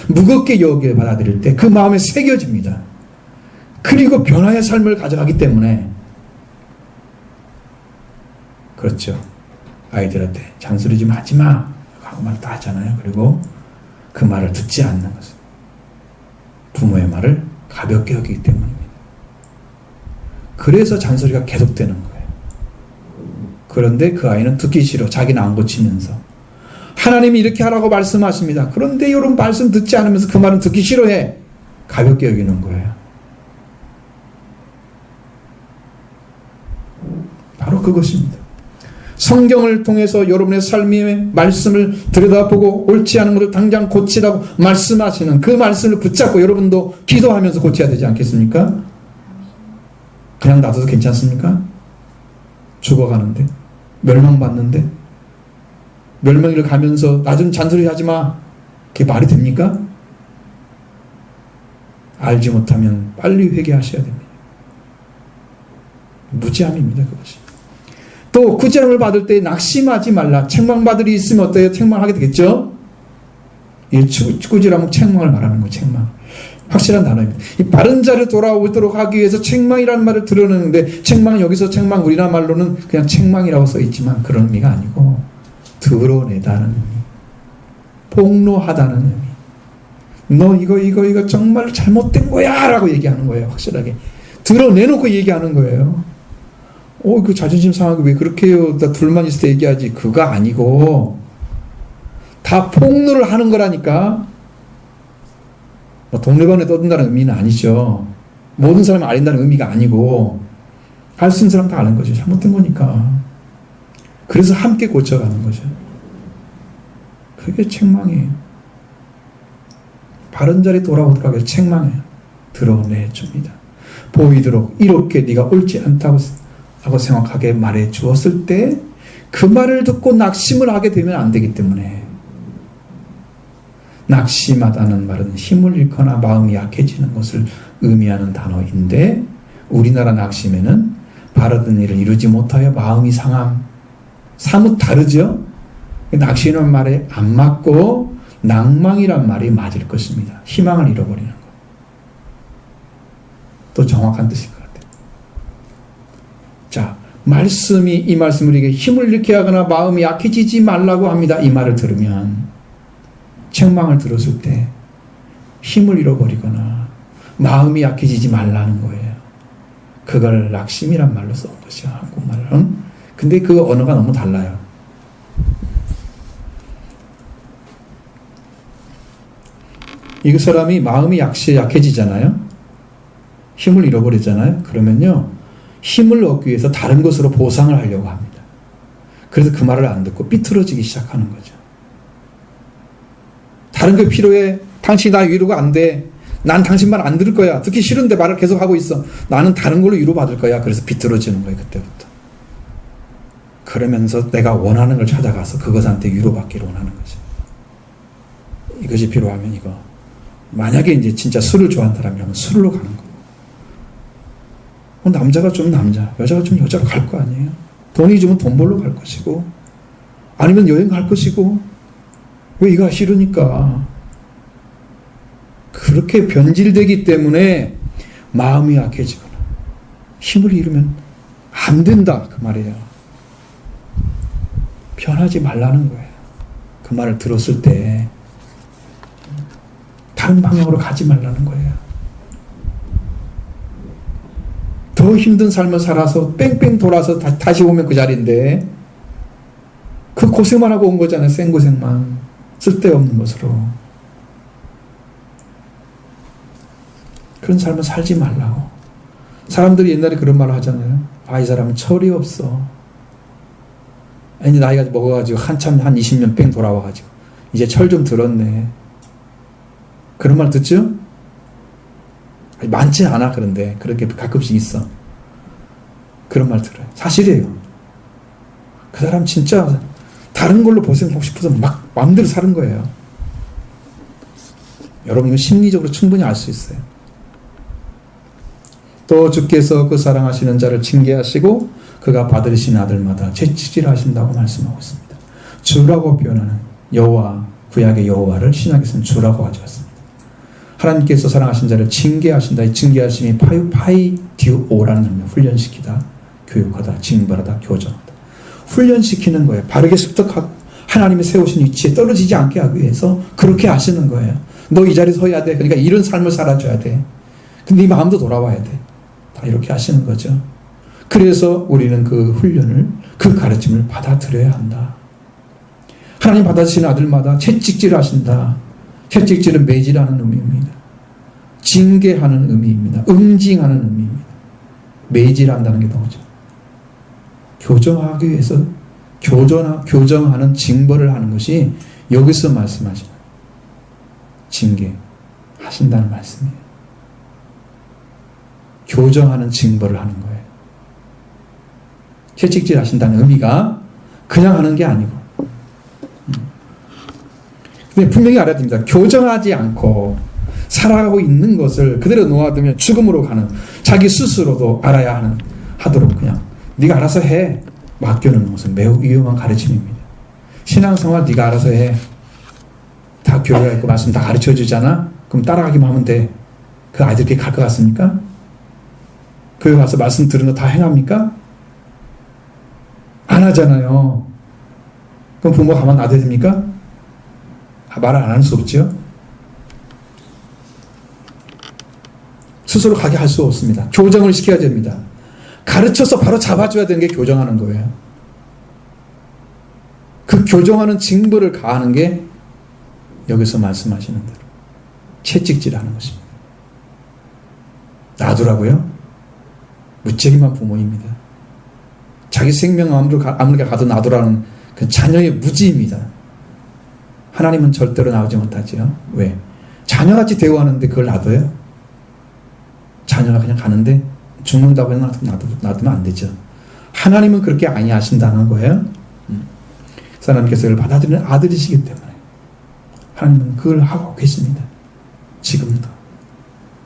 무겁게 여기에 받아들일 때 그 마음에 새겨집니다. 그리고 변화의 삶을 가져가기 때문에 그렇죠. 아이들한테 잔소리 좀 하지 마 하고 말 다 하잖아요. 그리고 그 말을 듣지 않는 것은 부모의 말을 가볍게 여기기 때문입니다. 그래서 잔소리가 계속되는 거예요. 그런데 그 아이는 듣기 싫어. 자기는 안 고치면서. 하나님이 이렇게 하라고 말씀하십니다. 그런데 여러분 말씀 듣지 않으면서 그 말은 듣기 싫어해. 가볍게 여기는 거예요. 바로 그것입니다. 성경을 통해서 여러분의 삶의 말씀을 들여다보고 옳지 않은 것을 당장 고치라고 말씀하시는 그 말씀을 붙잡고 여러분도 기도하면서 고쳐야 되지 않겠습니까? 그냥 놔둬도 괜찮습니까? 죽어가는데, 멸망받는데, 멸망을 가면서 나 좀 잔소리 하지 마. 그게 말이 됩니까? 알지 못하면 빨리 회개하셔야 됩니다. 무지함입니다, 그것이. 또 구제함을 받을 때 낙심하지 말라. 책망받을 일이 있으면 어때요? 책망하게 되겠죠? 이 꾸지람은 책망을 말하는 거예요. 책망. 확실한 단어입니다. 이 바른 자를 돌아오도록 하기 위해서 책망이라는 말을 드러내는데 책망은 여기서 책망 우리나라 말로는 그냥 책망이라고 써있지만 그런 의미가 아니고 드러내다는 의미, 폭로하다는 의미. 너 이거 정말 잘못된 거야 라고 얘기하는 거예요. 확실하게 드러내놓고 얘기하는 거예요. 그 자존심 상하게 왜 그렇게 해요? 나 둘만 있을 때 얘기하지. 그거 아니고 다 폭로를 하는 거라니까. 동네방네 떠든다는 의미는 아니죠. 모든 사람이 아린다는 의미가 아니고 알 수 있는 사람 다 아는 거죠. 잘못된 거니까. 그래서 함께 고쳐가는 거죠. 그게 책망이에요. 바른 자리 돌아오도록 하게 책망해요. 드러내줍니다. 보이도록 이렇게 네가 옳지 않다고 하고 생각하게 말해 주었을 때 그 말을 듣고 낙심을 하게 되면 안 되기 때문에 낙심하다는 말은 힘을 잃거나 마음이 약해지는 것을 의미하는 단어인데 우리나라 낙심에는 바라던 일을 이루지 못하여 마음이 상함 사뭇 다르죠. 낙심이란 말에 안 맞고 낭망이란 말이 맞을 것입니다. 희망을 잃어버리는 것. 또 정확한 뜻일 것 같아요. 자, 말씀이 이 말씀을 우리에게 힘을 잃게 하거나 마음이 약해지지 말라고 합니다. 이 말을 들으면 책망을 들었을 때 힘을 잃어버리거나 마음이 약해지지 말라는 거예요. 그걸 낙심이란 말로 써온 것이야. 한국말은. 근데 그 언어가 너무 달라요. 이 사람이 마음이 약해지잖아요. 힘을 잃어버리잖아요. 그러면요. 힘을 얻기 위해서 다른 것으로 보상을 하려고 합니다. 그래서 그 말을 안 듣고 삐뚤어지기 시작하는 거죠. 다른 게 필요해. 당신이 나 위로가 안 돼. 난 당신 말 안 들을 거야. 듣기 싫은데 말을 계속 하고 있어. 나는 다른 걸로 위로받을 거야. 그래서 비뚤어지는 거예요. 그때부터. 그러면서 내가 원하는 걸 찾아가서 그것한테 위로받기를 원하는 거죠. 이것이 필요하면 이거. 만약에 이제 진짜 술을 좋아하는 사람이라면 술로 가는 거예요. 남자가 좀 남자, 여자가 좀 여자로 갈 거 아니에요. 돈이 주면 돈 벌러 갈 것이고 아니면 여행 갈 것이고 왜 이거 싫으니까. 그렇게 변질되기 때문에 마음이 약해지거나 힘을 잃으면 안 된다 그 말이에요. 변하지 말라는 거예요. 그 말을 들었을 때 다른 방향으로 가지 말라는 거예요. 더 힘든 삶을 살아서 뺑뺑 돌아서 다시 오면 그 자리인데 그 고생만 하고 온 거잖아요. 생고생만 쓸데없는 것으로. 그런 삶을 살지 말라고. 사람들이 옛날에 그런 말을 하잖아요. 이 사람은 철이 없어. 아니 나이가 먹어가지고 한참 한 20년 뺑 돌아와가지고 이제 철 좀 들었네. 그런 말 듣죠? 많지 않아. 그런데 그렇게 가끔씩 있어. 그런 말 들어요. 사실이에요. 그 사람 진짜 다른 걸로 보생하고 싶어서 막 마음대로 사는 거예요. 여러분 이거 심리적으로 충분히 알 수 있어요. 또 주께서 그 사랑하시는 자를 징계하시고 그가 받으신 아들마다 채찍질하신다고 말씀하고 있습니다. 주라고 표현하는 여호와, 구약의 여호와를 신약에서는 주라고 가져왔습니다. 하나님께서 사랑하신 자를 징계하신다. 이 징계하심이 파이디오라는 의미, 훈련시키다, 교육하다, 징벌하다, 교정하다. 훈련시키는 거예요. 바르게 습득하고 하나님이 세우신 위치에 떨어지지 않게 하기 위해서 그렇게 하시는 거예요. 너 이 자리에 서야 돼. 그러니까 이런 삶을 살아줘야 돼. 근데 네 마음도 돌아와야 돼. 다 이렇게 하시는 거죠. 그래서 우리는 그 훈련을, 그 가르침을 받아들여야 한다. 하나님 받아주신 아들마다 채찍질 하신다. 채찍질은 매질하는 의미입니다. 징계하는 의미입니다. 응징하는 의미입니다. 매질한다는 게 나오죠. 교정하기 위해서 교정하는 징벌을 하는 것이 여기서 말씀하시는 징계하신다는 말씀이에요. 교정하는 징벌을 하는 거예요. 채찍질 하신다는 의미가 그냥 하는 게 아니고, 근데 분명히 알아야 됩니다. 교정하지 않고 살아가고 있는 것을 그대로 놓아두면 죽음으로 가는, 자기 스스로도 알아야 하도록 그냥 네가 알아서 해, 맡겨놓는 것은 매우 위험한 가르침입니다. 신앙생활 네가 알아서 해. 다 교회가 있고 말씀 다 가르쳐 주잖아. 그럼 따라가기만 하면 돼. 그 아이들끼리 갈 것 같습니까? 교회 가서 말씀 들은 거 다 행합니까? 안 하잖아요. 그럼 부모가 가만 놔둬야 됩니까? 말을 안 할 수 없죠. 스스로 가게 할 수 없습니다. 교정을 시켜야 됩니다. 가르쳐서 바로 잡아줘야 되는 게 교정하는 거예요. 그 교정하는 징벌을 가하는 게 여기서 말씀하시는 대로 채찍질하는 것입니다. 놔두라고요? 무책임한 부모입니다. 자기 생명 아무리 가도 놔두라는 그 자녀의 무지입니다. 하나님은 절대로 나오지 못하죠. 왜? 자녀같이 대우하는데 그걸 놔둬요? 자녀가 그냥 가는데 죽는다고 해서 놔두면 안 되죠. 하나님은 그렇게 아니하신다는 거예요. 하나님께서 그걸 받아들이는 아들이시기 때문에 하나님은 그걸 하고 계십니다. 지금도.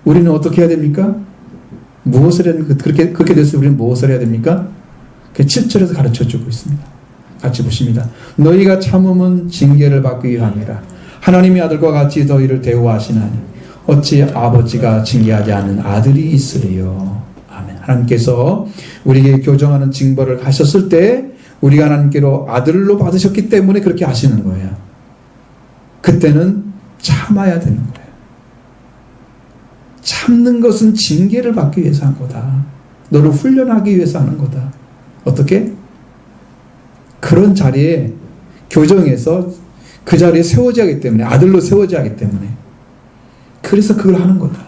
우리는 어떻게 해야 됩니까? 무엇을 해야 됩니까? 그렇게 됐을 때 우리는 무엇을 해야 됩니까? 그 7절에서 가르쳐주고 있습니다. 같이 보십니다. 너희가 참음은 징계를 받기 위함이라. 하나님의 아들과 같이 너희를 대우하시나니 어찌 아버지가 징계하지 않는 아들이 있으리요. 아멘. 하나님께서 우리에게 교정하는 징벌을 하셨을 때 우리가 하나님께로 아들로 받으셨기 때문에 그렇게 하시는 거예요. 그때는 참아야 되는 거예요. 참는 것은 징계를 받기 위해서 한 거다. 너를 훈련하기 위해서 하는 거다. 어떻게? 그런 자리에 교정해서 그 자리에 세워져야 하기 때문에, 아들로 세워져야 하기 때문에, 그래서 그걸 하는 거다.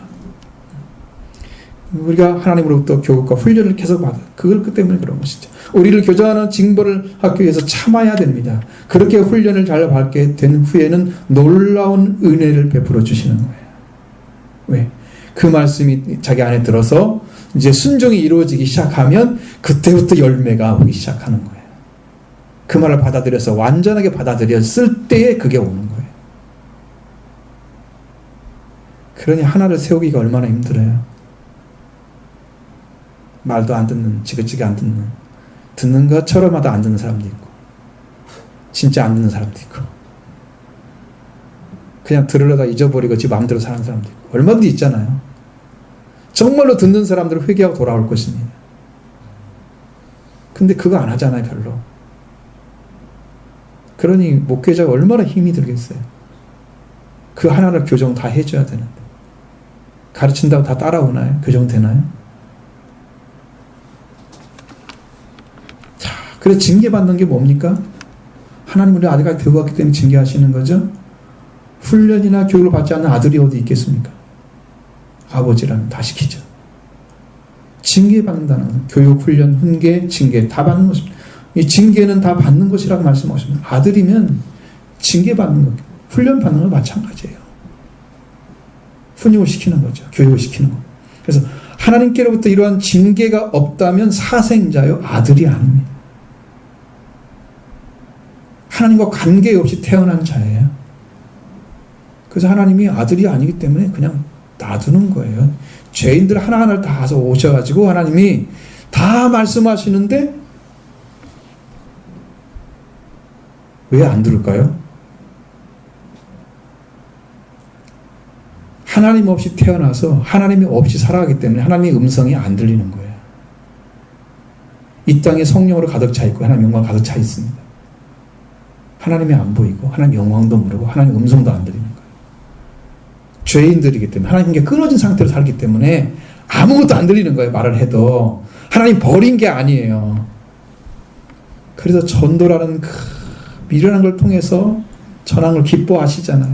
우리가 하나님으로부터 교육과 훈련을 계속 받아. 그걸 그 때문에 그런 것이죠. 우리를 교정하는 징벌을 하기 위해서 참아야 됩니다. 그렇게 훈련을 잘 받게 된 후에는 놀라운 은혜를 베풀어 주시는 거예요. 왜? 그 말씀이 자기 안에 들어서 이제 순종이 이루어지기 시작하면 그때부터 열매가 오기 시작하는 거예요. 그 말을 받아들여서 완전하게 받아들였을 때에 그게 오는 거예요. 그러니 하나를 세우기가 얼마나 힘들어요. 말도 안 듣는, 지긋지긋 안 듣는 것처럼 하다 안 듣는 사람도 있고, 진짜 안 듣는 사람도 있고, 그냥 들으려다 잊어버리고 지 마음대로 사는 사람도 있고, 얼마든지 있잖아요. 정말로 듣는 사람들은 회개하고 돌아올 것입니다. 근데 그거 안 하잖아요, 별로. 그러니 목회자가 얼마나 힘이 들겠어요. 그 하나를 교정 다 해줘야 되는데. 가르친다고 다 따라오나요? 교정되나요? 자, 그래서 징계받는 게 뭡니까? 하나님 우리 아들까지 대우받기 때문에 징계하시는 거죠? 훈련이나 교육을 받지 않는 아들이 어디 있겠습니까? 아버지라면 다 시키죠. 징계받는다는 건 교육, 훈련, 훈계, 징계 다 받는 것입니다. 이 징계는 다 받는 것이라고 말씀하십니다. 아들이면 징계받는 것, 훈련받는 것 마찬가지예요. 훈육을 시키는 거죠. 교육을 시키는 거. 그래서 하나님께로부터 이러한 징계가 없다면 사생자요, 아들이 아닙니다. 하나님과 관계없이 태어난 자예요. 그래서 하나님이 아들이 아니기 때문에 그냥 놔두는 거예요. 죄인들 하나하나를 다 가서 오셔가지고 하나님이 다 말씀하시는데 왜 안 들을까요? 하나님 없이 태어나서 하나님이 없이 살아가기 때문에 하나님의 음성이 안 들리는 거예요. 이 땅에 성령으로 가득 차 있고 하나님 영광 가득 차 있습니다. 하나님이 안 보이고 하나님 영광도 모르고 하나님 음성도 안 들리는 거예요. 죄인들이기 때문에 하나님께 끊어진 상태로 살기 때문에 아무것도 안 들리는 거예요. 말을 해도 하나님 버린 게 아니에요. 그래서 전도라는 그 미련한 걸 통해서 전하는 걸 기뻐하시잖아요.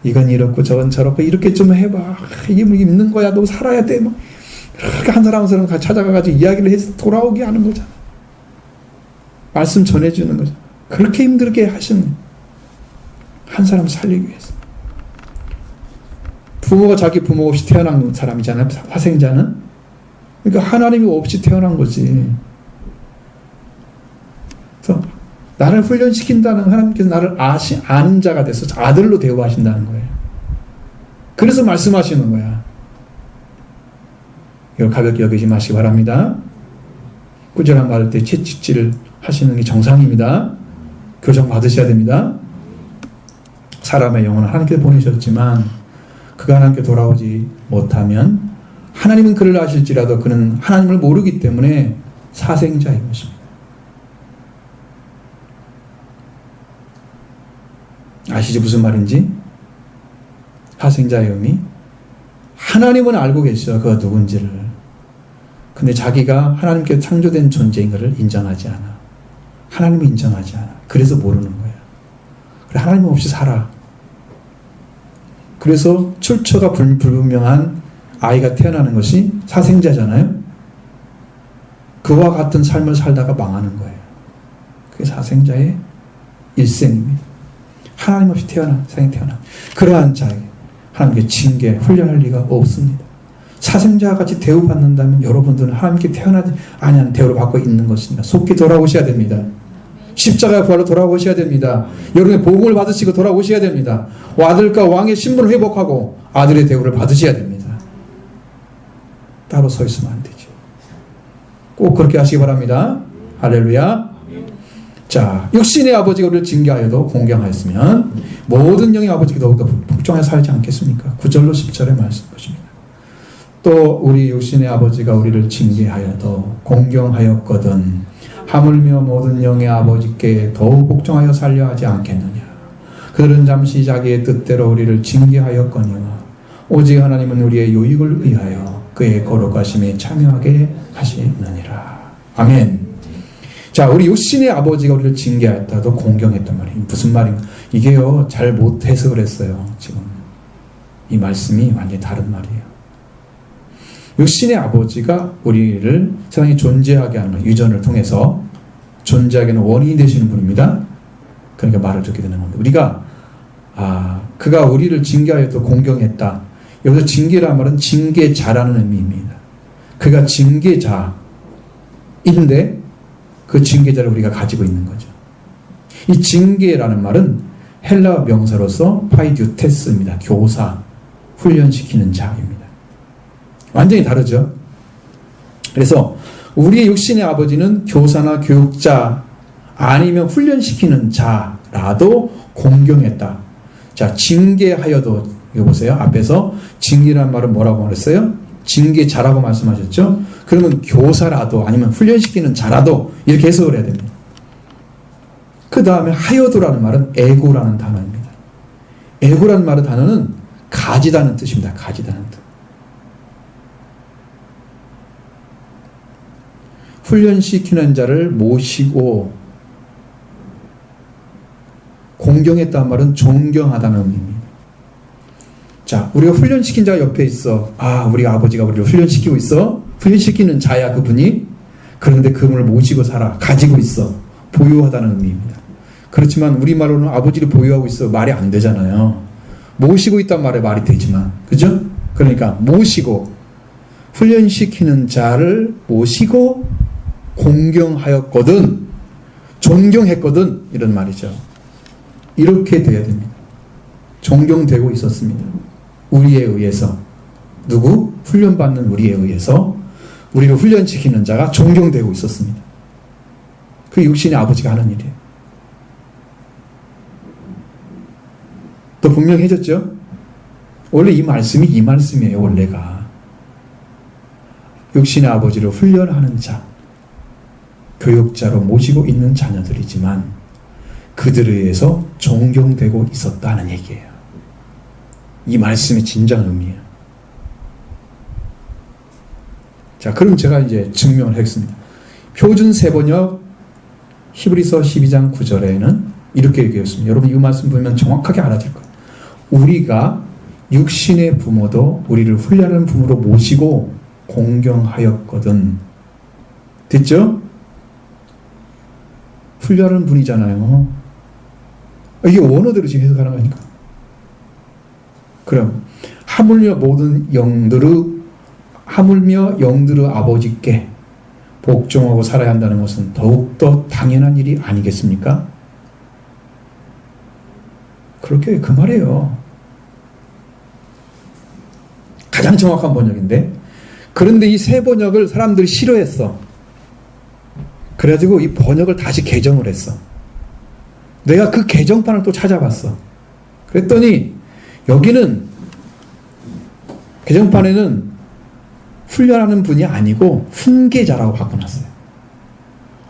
이건 이렇고 저건 저렇고 이렇게 좀 해봐. 이게 뭐 입는 거야. 너 살아야 돼. 막 이렇게 한 사람 한 사람 찾아가가지고 이야기를 해서 돌아오게 하는 거잖아. 말씀 전해주는 거죠. 그렇게 힘들게 하시는 한 사람 살리기 위해서. 부모가 자기 부모 없이 태어난 사람이잖아요. 사생자는. 그러니까 하나님이 없이 태어난 거지. 그래서 나를 훈련시킨다는 하나님께서 나를 아는 자가 돼서 아들로 대우하신다는 거예요. 그래서 말씀하시는 거야. 이걸 가볍게 여기지 마시기 바랍니다. 꾸준한 받을 때 채찍질 하시는 게 정상입니다. 교정 받으셔야 됩니다. 사람의 영혼을 하나님께서 보내셨지만 그가 하나님께 돌아오지 못하면 하나님은 그를 아실지라도 그는 하나님을 모르기 때문에 사생자인 것입니다. 아시지 무슨 말인지? 사생자의 의미? 하나님은 알고 계셔 그가 누군지를. 근데 자기가 하나님께 창조된 존재인 것을 인정하지 않아. 하나님을 인정하지 않아. 그래서 모르는 거야. 그래, 하나님 없이 살아. 그래서 출처가 불분명한 아이가 태어나는 것이 사생자잖아요. 그와 같은 삶을 살다가 망하는 거예요. 그게 사생자의 일생입니다. 하나님 없이 태어난, 세상에 태어난 그러한 자에게 하나님께 징계, 훈련할 리가 없습니다. 사생자와 같이 대우받는다면 여러분들은 하나님께 태어나지 아니한 대우를 받고 있는 것입니다. 속히 돌아오셔야 됩니다. 십자가 부활로 돌아오셔야 됩니다. 여러분의 복음을 받으시고 돌아오셔야 됩니다. 아들과 왕의 신분을 회복하고 아들의 대우를 받으셔야 됩니다. 따로 서 있으면 안 되죠. 꼭 그렇게 하시기 바랍니다. 할렐루야. 자, 육신의 아버지가 우리를 징계하여도 공경하였으면 모든 영의 아버지가 더욱더 복종하여 살지 않겠습니까? 9절로 10절의 말씀 보십니다. 또 우리 육신의 아버지가 우리를 징계하여도 공경하였거든 하물며 모든 영의 아버지께 더욱 복종하여 살려 하지 않겠느냐. 그들은 잠시 자기의 뜻대로 우리를 징계하였거니와 오직 하나님은 우리의 유익을 위하여 그의 거룩하심에 참여하게 하시느니라. 아멘. 자, 우리 육신의 아버지가 우리를 징계하였다도 공경했단 말이에요. 무슨 말인가? 이게요, 잘 못 해석을 했어요. 지금 이 말씀이 완전히 다른 말이에요. 육신의 아버지가 우리를 세상에 존재하게 하는 유전을 통해서 존재하게 하는 원인이 되시는 분입니다. 그러니까 말을 듣게 되는 겁니다. 우리가 그가 우리를 징계하여도 공경했다. 여기서 징계란 말은 징계자라는 의미입니다. 그가 징계자인데 그 징계자를 우리가 가지고 있는 거죠. 이 징계라는 말은 헬라 명사로서 파이듀테스입니다. 교사, 훈련시키는 자입니다. 완전히 다르죠. 그래서 우리의 육신의 아버지는 교사나 교육자 아니면 훈련시키는 자라도 공경했다. 자, 징계하여도 이거 보세요. 앞에서 징계라는 말은 뭐라고 말했어요? 징계자라고 말씀하셨죠? 그러면 교사라도 아니면 훈련시키는 자라도 이렇게 해석을 해야 됩니다. 그 다음에 하여도라는 말은 에고라는 단어입니다. 에고라는 말의 단어는 가지다는 뜻입니다. 가지다는 뜻. 훈련시키는 자를 모시고 공경했다는 말은 존경하다는 의미입니다. 자, 우리가 훈련시킨 자가 옆에 있어. 우리 아버지가 우리를 훈련시키고 있어. 훈련시키는 자야 그분이. 그런데 그분을 모시고 살아. 가지고 있어. 보유하다는 의미입니다. 그렇지만 우리말로는 아버지를 보유하고 있어 말이 안 되잖아요. 모시고 있단 말에 말이 되지만, 그죠? 그러니까 모시고 훈련시키는 자를 모시고 공경하였거든, 존경했거든, 이런 말이죠. 이렇게 돼야 됩니다. 존경되고 있었습니다. 우리에 의해서. 누구? 훈련받는 우리에 의해서 우리를 훈련시키는 자가 존경되고 있었습니다. 그 육신의 아버지가 하는 일이에요. 또 분명히 해줬죠? 원래 이 말씀이 이 말씀이에요. 원래가 육신의 아버지를 훈련하는 자, 교육자로 모시고 있는 자녀들이지만 그들에 의해서 존경되고 있었다는 얘기예요. 이 말씀의 진정 의미예요. 자, 그럼 제가 이제 증명을 했습니다. 표준 세번역 히브리서 12장 9절에는 이렇게 얘기했습니다. 여러분 이 말씀 보면 정확하게 알아질 거예요. 우리가 육신의 부모도 우리를 훈련하는 부모로 모시고 공경하였거든. 됐죠? 훈련하는 분이잖아요. 이게 원어대로 지금 해석하는 거니까. 그럼 하물며 영들의 아버지께 복종하고 살아야 한다는 것은 더욱더 당연한 일이 아니겠습니까? 그렇게 그 말이에요. 가장 정확한 번역인데, 그런데 이 새 번역을 사람들이 싫어했어. 그래가지고 이 번역을 다시 개정을 했어. 내가 그 개정판을 또 찾아봤어. 그랬더니 여기는 개정판에는 훈련하는 분이 아니고 훈계자라고 바꿔놨어요.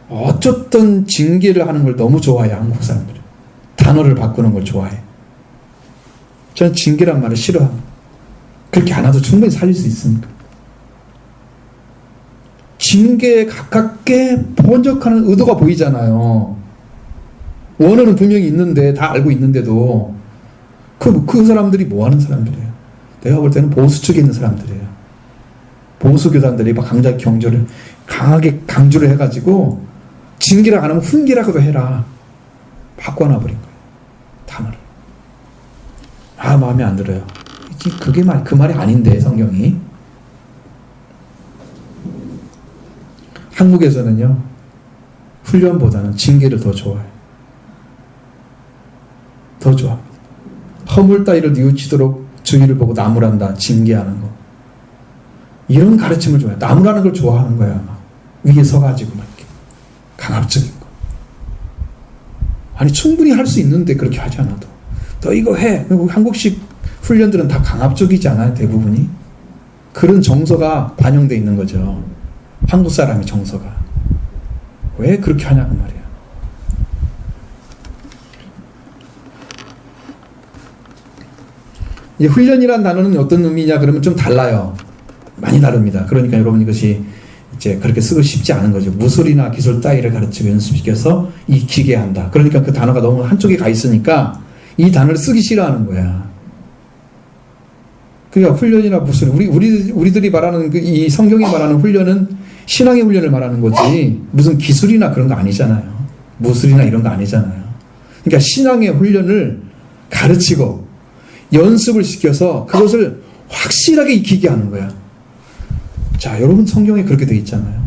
어쨌든 징계를 하는 걸 너무 좋아해, 한국 사람들이. 단어를 바꾸는 걸 좋아해. 저는 징계란 말을 싫어합니다. 그렇게 안 해도 충분히 살릴 수 있으니까. 징계에 가깝게 번역하는 의도가 보이잖아요. 원어는 분명히 있는데, 다 알고 있는데도 그 사람들이 뭐 하는 사람들이에요? 내가 볼 때는 보수 쪽에 있는 사람들이에요. 보수 교단들이 막 강하게 강조를 해가지고 징계를 안 하면 훈계라고도 해라. 바꿔놔버린 거예요. 단어를. 마음에 안 들어요. 그 말이 아닌데, 성경이. 한국에서는요, 훈련보다는 징계를 더 좋아해요. 더 좋아합니다. 허물 따위를 뉘우치도록 주의를 보고 나무란다, 징계하는 거. 이런 가르침을 좋아해요. 나무라는 걸 좋아하는 거야. 막 위에 서가지고 막 이렇게 강압적인 거. 아니 충분히 할 수 있는데 그렇게 하지 않아도 너 이거 해. 한국식 훈련들은 다 강압적이지 않아요? 대부분이. 그런 정서가 반영되어 있는 거죠. 한국 사람의 정서가. 왜 그렇게 하냐고 말이야. 이 훈련이란 단어는 어떤 의미냐 그러면 좀 달라요. 많이 다릅니다. 그러니까 여러분 이것이 이제 그렇게 쓰고 싶지 않은 거죠. 무술이나 기술 따위를 가르치고 연습시켜서 익히게 한다. 그러니까 그 단어가 너무 한쪽에 가 있으니까 이 단어를 쓰기 싫어하는 거야. 그러니까 훈련이나 무술, 우리들이 말하는 이 성경이 말하는 훈련은 신앙의 훈련을 말하는 거지 무슨 기술이나 그런 거 아니잖아요. 무술이나 이런 거 아니잖아요. 그러니까 신앙의 훈련을 가르치고 연습을 시켜서 그것을 확실하게 익히게 하는 거야. 자, 여러분 성경에 그렇게 되어 있잖아요.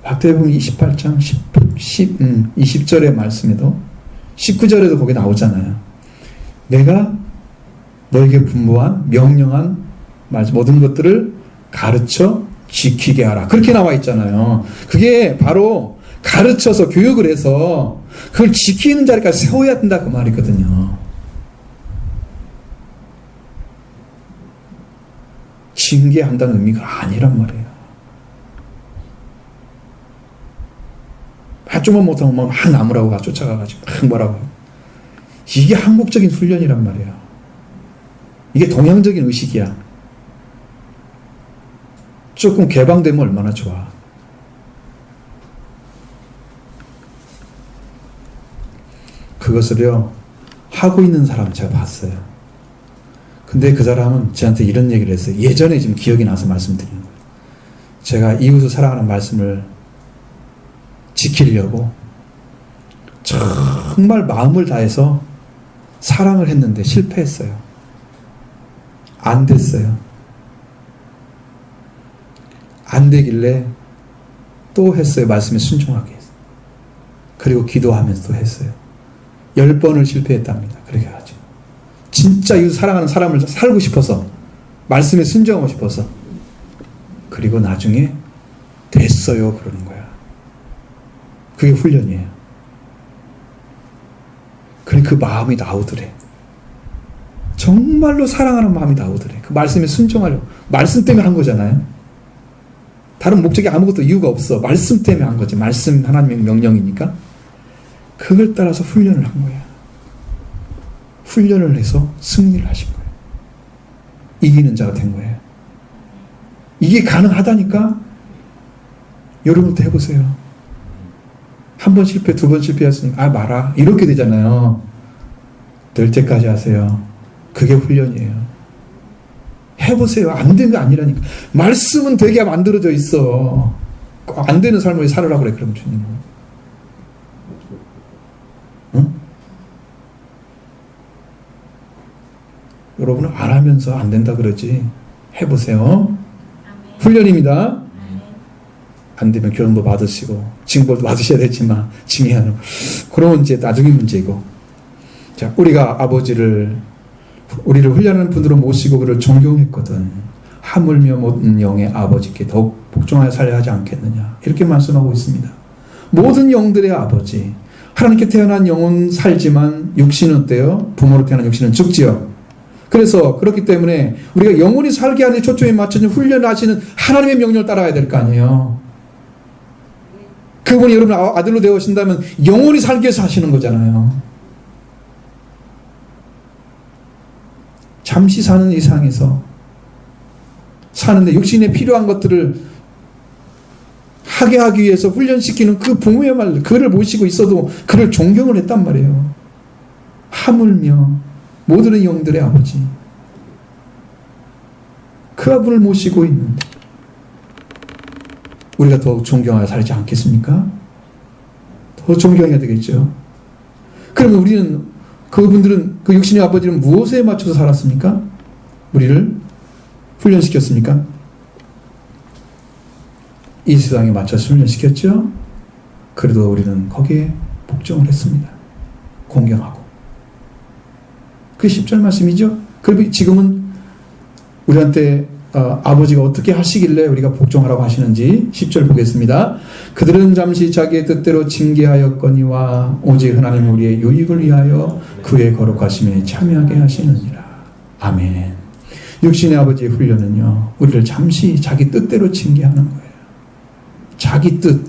마태복음 28장 20절의 말씀에도 19절에도 거기 나오잖아요. 내가 너에게 분부한 명령한 모든 것들을 가르쳐 지키게 하라. 그렇게 나와 있잖아요. 그게 바로 가르쳐서 교육을 해서 그걸 지키는 자리까지 세워야 된다 그 말이거든요. 징계한다는 의미가 아니란 말이에요. 좀만 못하면 막 나무라고 쫓아가가지고 막 뭐라고. 이게 한국적인 훈련이란 말이에요. 이게 동양적인 의식이야. 조금 개방되면 얼마나 좋아. 그것을요 하고 있는 사람 제가 봤어요. 근데 그 사람은 저한테 이런 얘기를 했어요. 예전에 지금 기억이 나서 말씀드리는 거예요. 제가 이웃을 사랑하는 말씀을 지키려고 정말 마음을 다해서 사랑을 했는데 실패했어요. 안 됐어요. 안 되길래 또 했어요. 말씀에 순종하게 했어요. 그리고 기도하면서 또 했어요. 10번을 실패했답니다. 그렇게 하죠. 진짜 이 사랑하는 사람을 살고 싶어서 말씀에 순종하고 싶어서 그리고 나중에 됐어요 그러는 거야. 그게 훈련이에요. 그러니까 그 마음이 나오더래. 정말로 사랑하는 마음이 나오더래. 그 말씀에 순종하려고. 말씀 때문에 한 거잖아요. 다른 목적이 아무것도 이유가 없어. 말씀 때문에 한 거지. 말씀 하나님의 명령이니까. 그걸 따라서 훈련을 한 거야. 훈련을 해서 승리를 하신 거예요. 이기는 자가 된 거예요. 이게 가능하다니까? 여러분도 해보세요. 한 번 실패, 두 번 실패했으니까 마라 이렇게 되잖아요. 될 때까지 하세요. 그게 훈련이에요. 해보세요. 안 되는 게 아니라니까. 말씀은 되게 만들어져 있어. 안 되는 삶을 살으라고 그래. 그럼 주님은. 응? 여러분은 안 하면서 안 된다 그러지. 해보세요. 훈련입니다. 안 되면 교훈도 받으시고 징벌도 받으셔야 되지만 징해하는 그러면 이제 나중에 문제이고. 자, 우리가 우리를 훈련하는 분으로 모시고 그를 존경했거든. 하물며 모든 영의 아버지께 더욱 복종하여 살려야 하지 않겠느냐. 이렇게 말씀하고 있습니다. 모든 영들의 아버지. 하나님께 태어난 영은 살지만 육신은 어때요? 부모로 태어난 육신은 죽지요. 그래서 그렇기 때문에 우리가 영원히 살게 하는 초점에 맞춰진 훈련하시는 하나님의 명령을 따라가야 될 거 아니에요. 그분이 여러분 아들로 되어신다면 영원히 살기 위해서 하시는 거잖아요. 잠시 사는 이 세상에서 사는데 육신에 필요한 것들을 하게 하기 위해서 훈련시키는 그 부모의 말, 그를 모시고 있어도 그를 존경을 했단 말이에요. 하물며 모든 영들의 아버지. 그 아버지를 모시고 있는데 우리가 더 존경하여 살지 않겠습니까? 더 존경해야 되겠죠. 그러면 우리는 그분들은 그 육신의 아버지는 무엇에 맞춰서 살았습니까? 우리를 훈련시켰습니까? 이 세상에 맞춰서 훈련시켰죠. 그래도 우리는 거기에 복종을 했습니다. 공경하고. 그게 10절 말씀이죠. 그리고 지금은 우리한테 아버지가 어떻게 하시길래 우리가 복종하라고 하시는지 10절 보겠습니다. 그들은 잠시 자기의 뜻대로 징계하였거니와 오직 하나님 우리의 유익을 위하여 그의 거룩하심에 참여하게 하시느니라. 아멘. 육신의 아버지의 훈련은요, 우리를 잠시 자기 뜻대로 징계하는 거예요. 자기 뜻.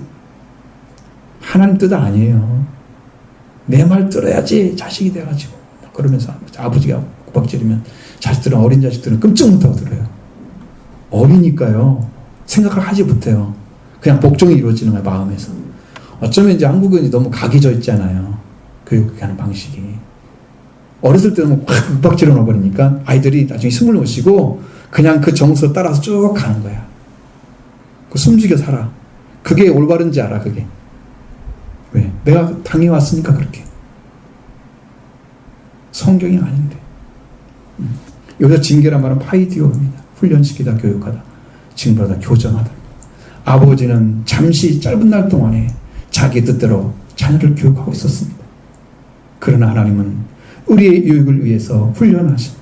하나님 뜻 아니에요. 내 말 들어야지 자식이 돼가지고 그러면서 아버지가 구박지르면 자식들은, 어린 자식들은 끔찍 못하고 들어요. 어리니까요. 생각을 하지 못해요. 그냥 복종이 이루어지는 거예요, 마음에서. 어쩌면 이제 한국은 너무 각이져 있잖아요. 교육하는 방식이. 어렸을 때는 확 윽박지러 넣어버리니까 아이들이 나중에 스물 오시고 그냥 그 정서 따라서 쭉 가는 거야. 그 숨죽여 살아. 그게 올바른지 알아, 그게. 왜? 내가 당해왔으니까 그렇게. 성경이 아닌데. 여기서 징계란 말은 파이디오입니다. 훈련시키다, 교육하다, 징벌하다, 교정하다. 아버지는 잠시 짧은 날 동안에 자기 뜻대로 자녀를 교육하고 있었습니다. 그러나 하나님은 우리의 유익을 위해서 훈련하신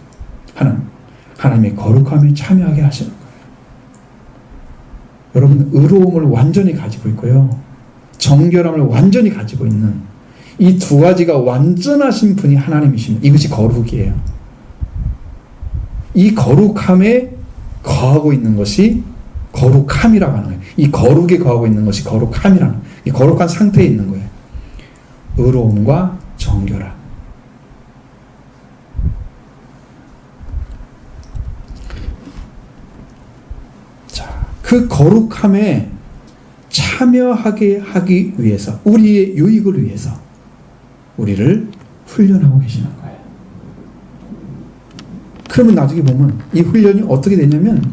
하나님의 거룩함에 참여하게 하시는 거예요. 여러분, 의로움을 완전히 가지고 있고요, 정결함을 완전히 가지고 있는 이 두 가지가 완전하신 분이 하나님이십니다. 이것이 거룩이에요. 이 거룩함에 거하고 있는 것이 거룩함이라고 하는 거예요. 이 거룩에 거하고 있는 것이 거룩함이라는 거예요. 이 거룩한 상태에 있는 거예요. 의로움과 정결함. 자, 그 거룩함에 참여하게 하기 위해서, 우리의 유익을 위해서 우리를 훈련하고 계시는 거예요. 그러면 나중에 보면 이 훈련이 어떻게 되냐면,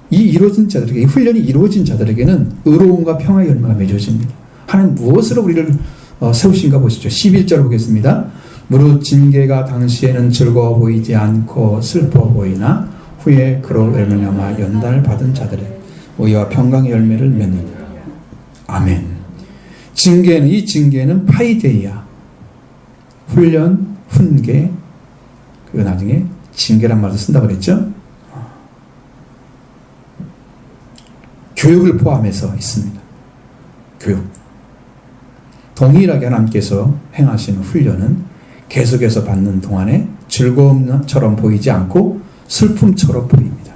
이 훈련이 이루어진 자들에게는 의로움과 평화의 열매가 맺어집니다. 하나님 무엇으로 우리를 세우신가 보시죠. 11절 보겠습니다. 무릇 징계가 당시에는 즐거워 보이지 않고 슬퍼 보이나 후에 그로 말미암아 연단받은 자들의 의와 평강의 열매를 맺느니라. 아멘. 이 징계는 파이데이아. 훈련, 훈계, 그리고 나중에 징계란 말도 쓴다고 그랬죠? 교육을 포함해서 있습니다. 교육. 동일하게 하나님께서 행하시는 훈련은 계속해서 받는 동안에 즐거움처럼 보이지 않고 슬픔처럼 보입니다.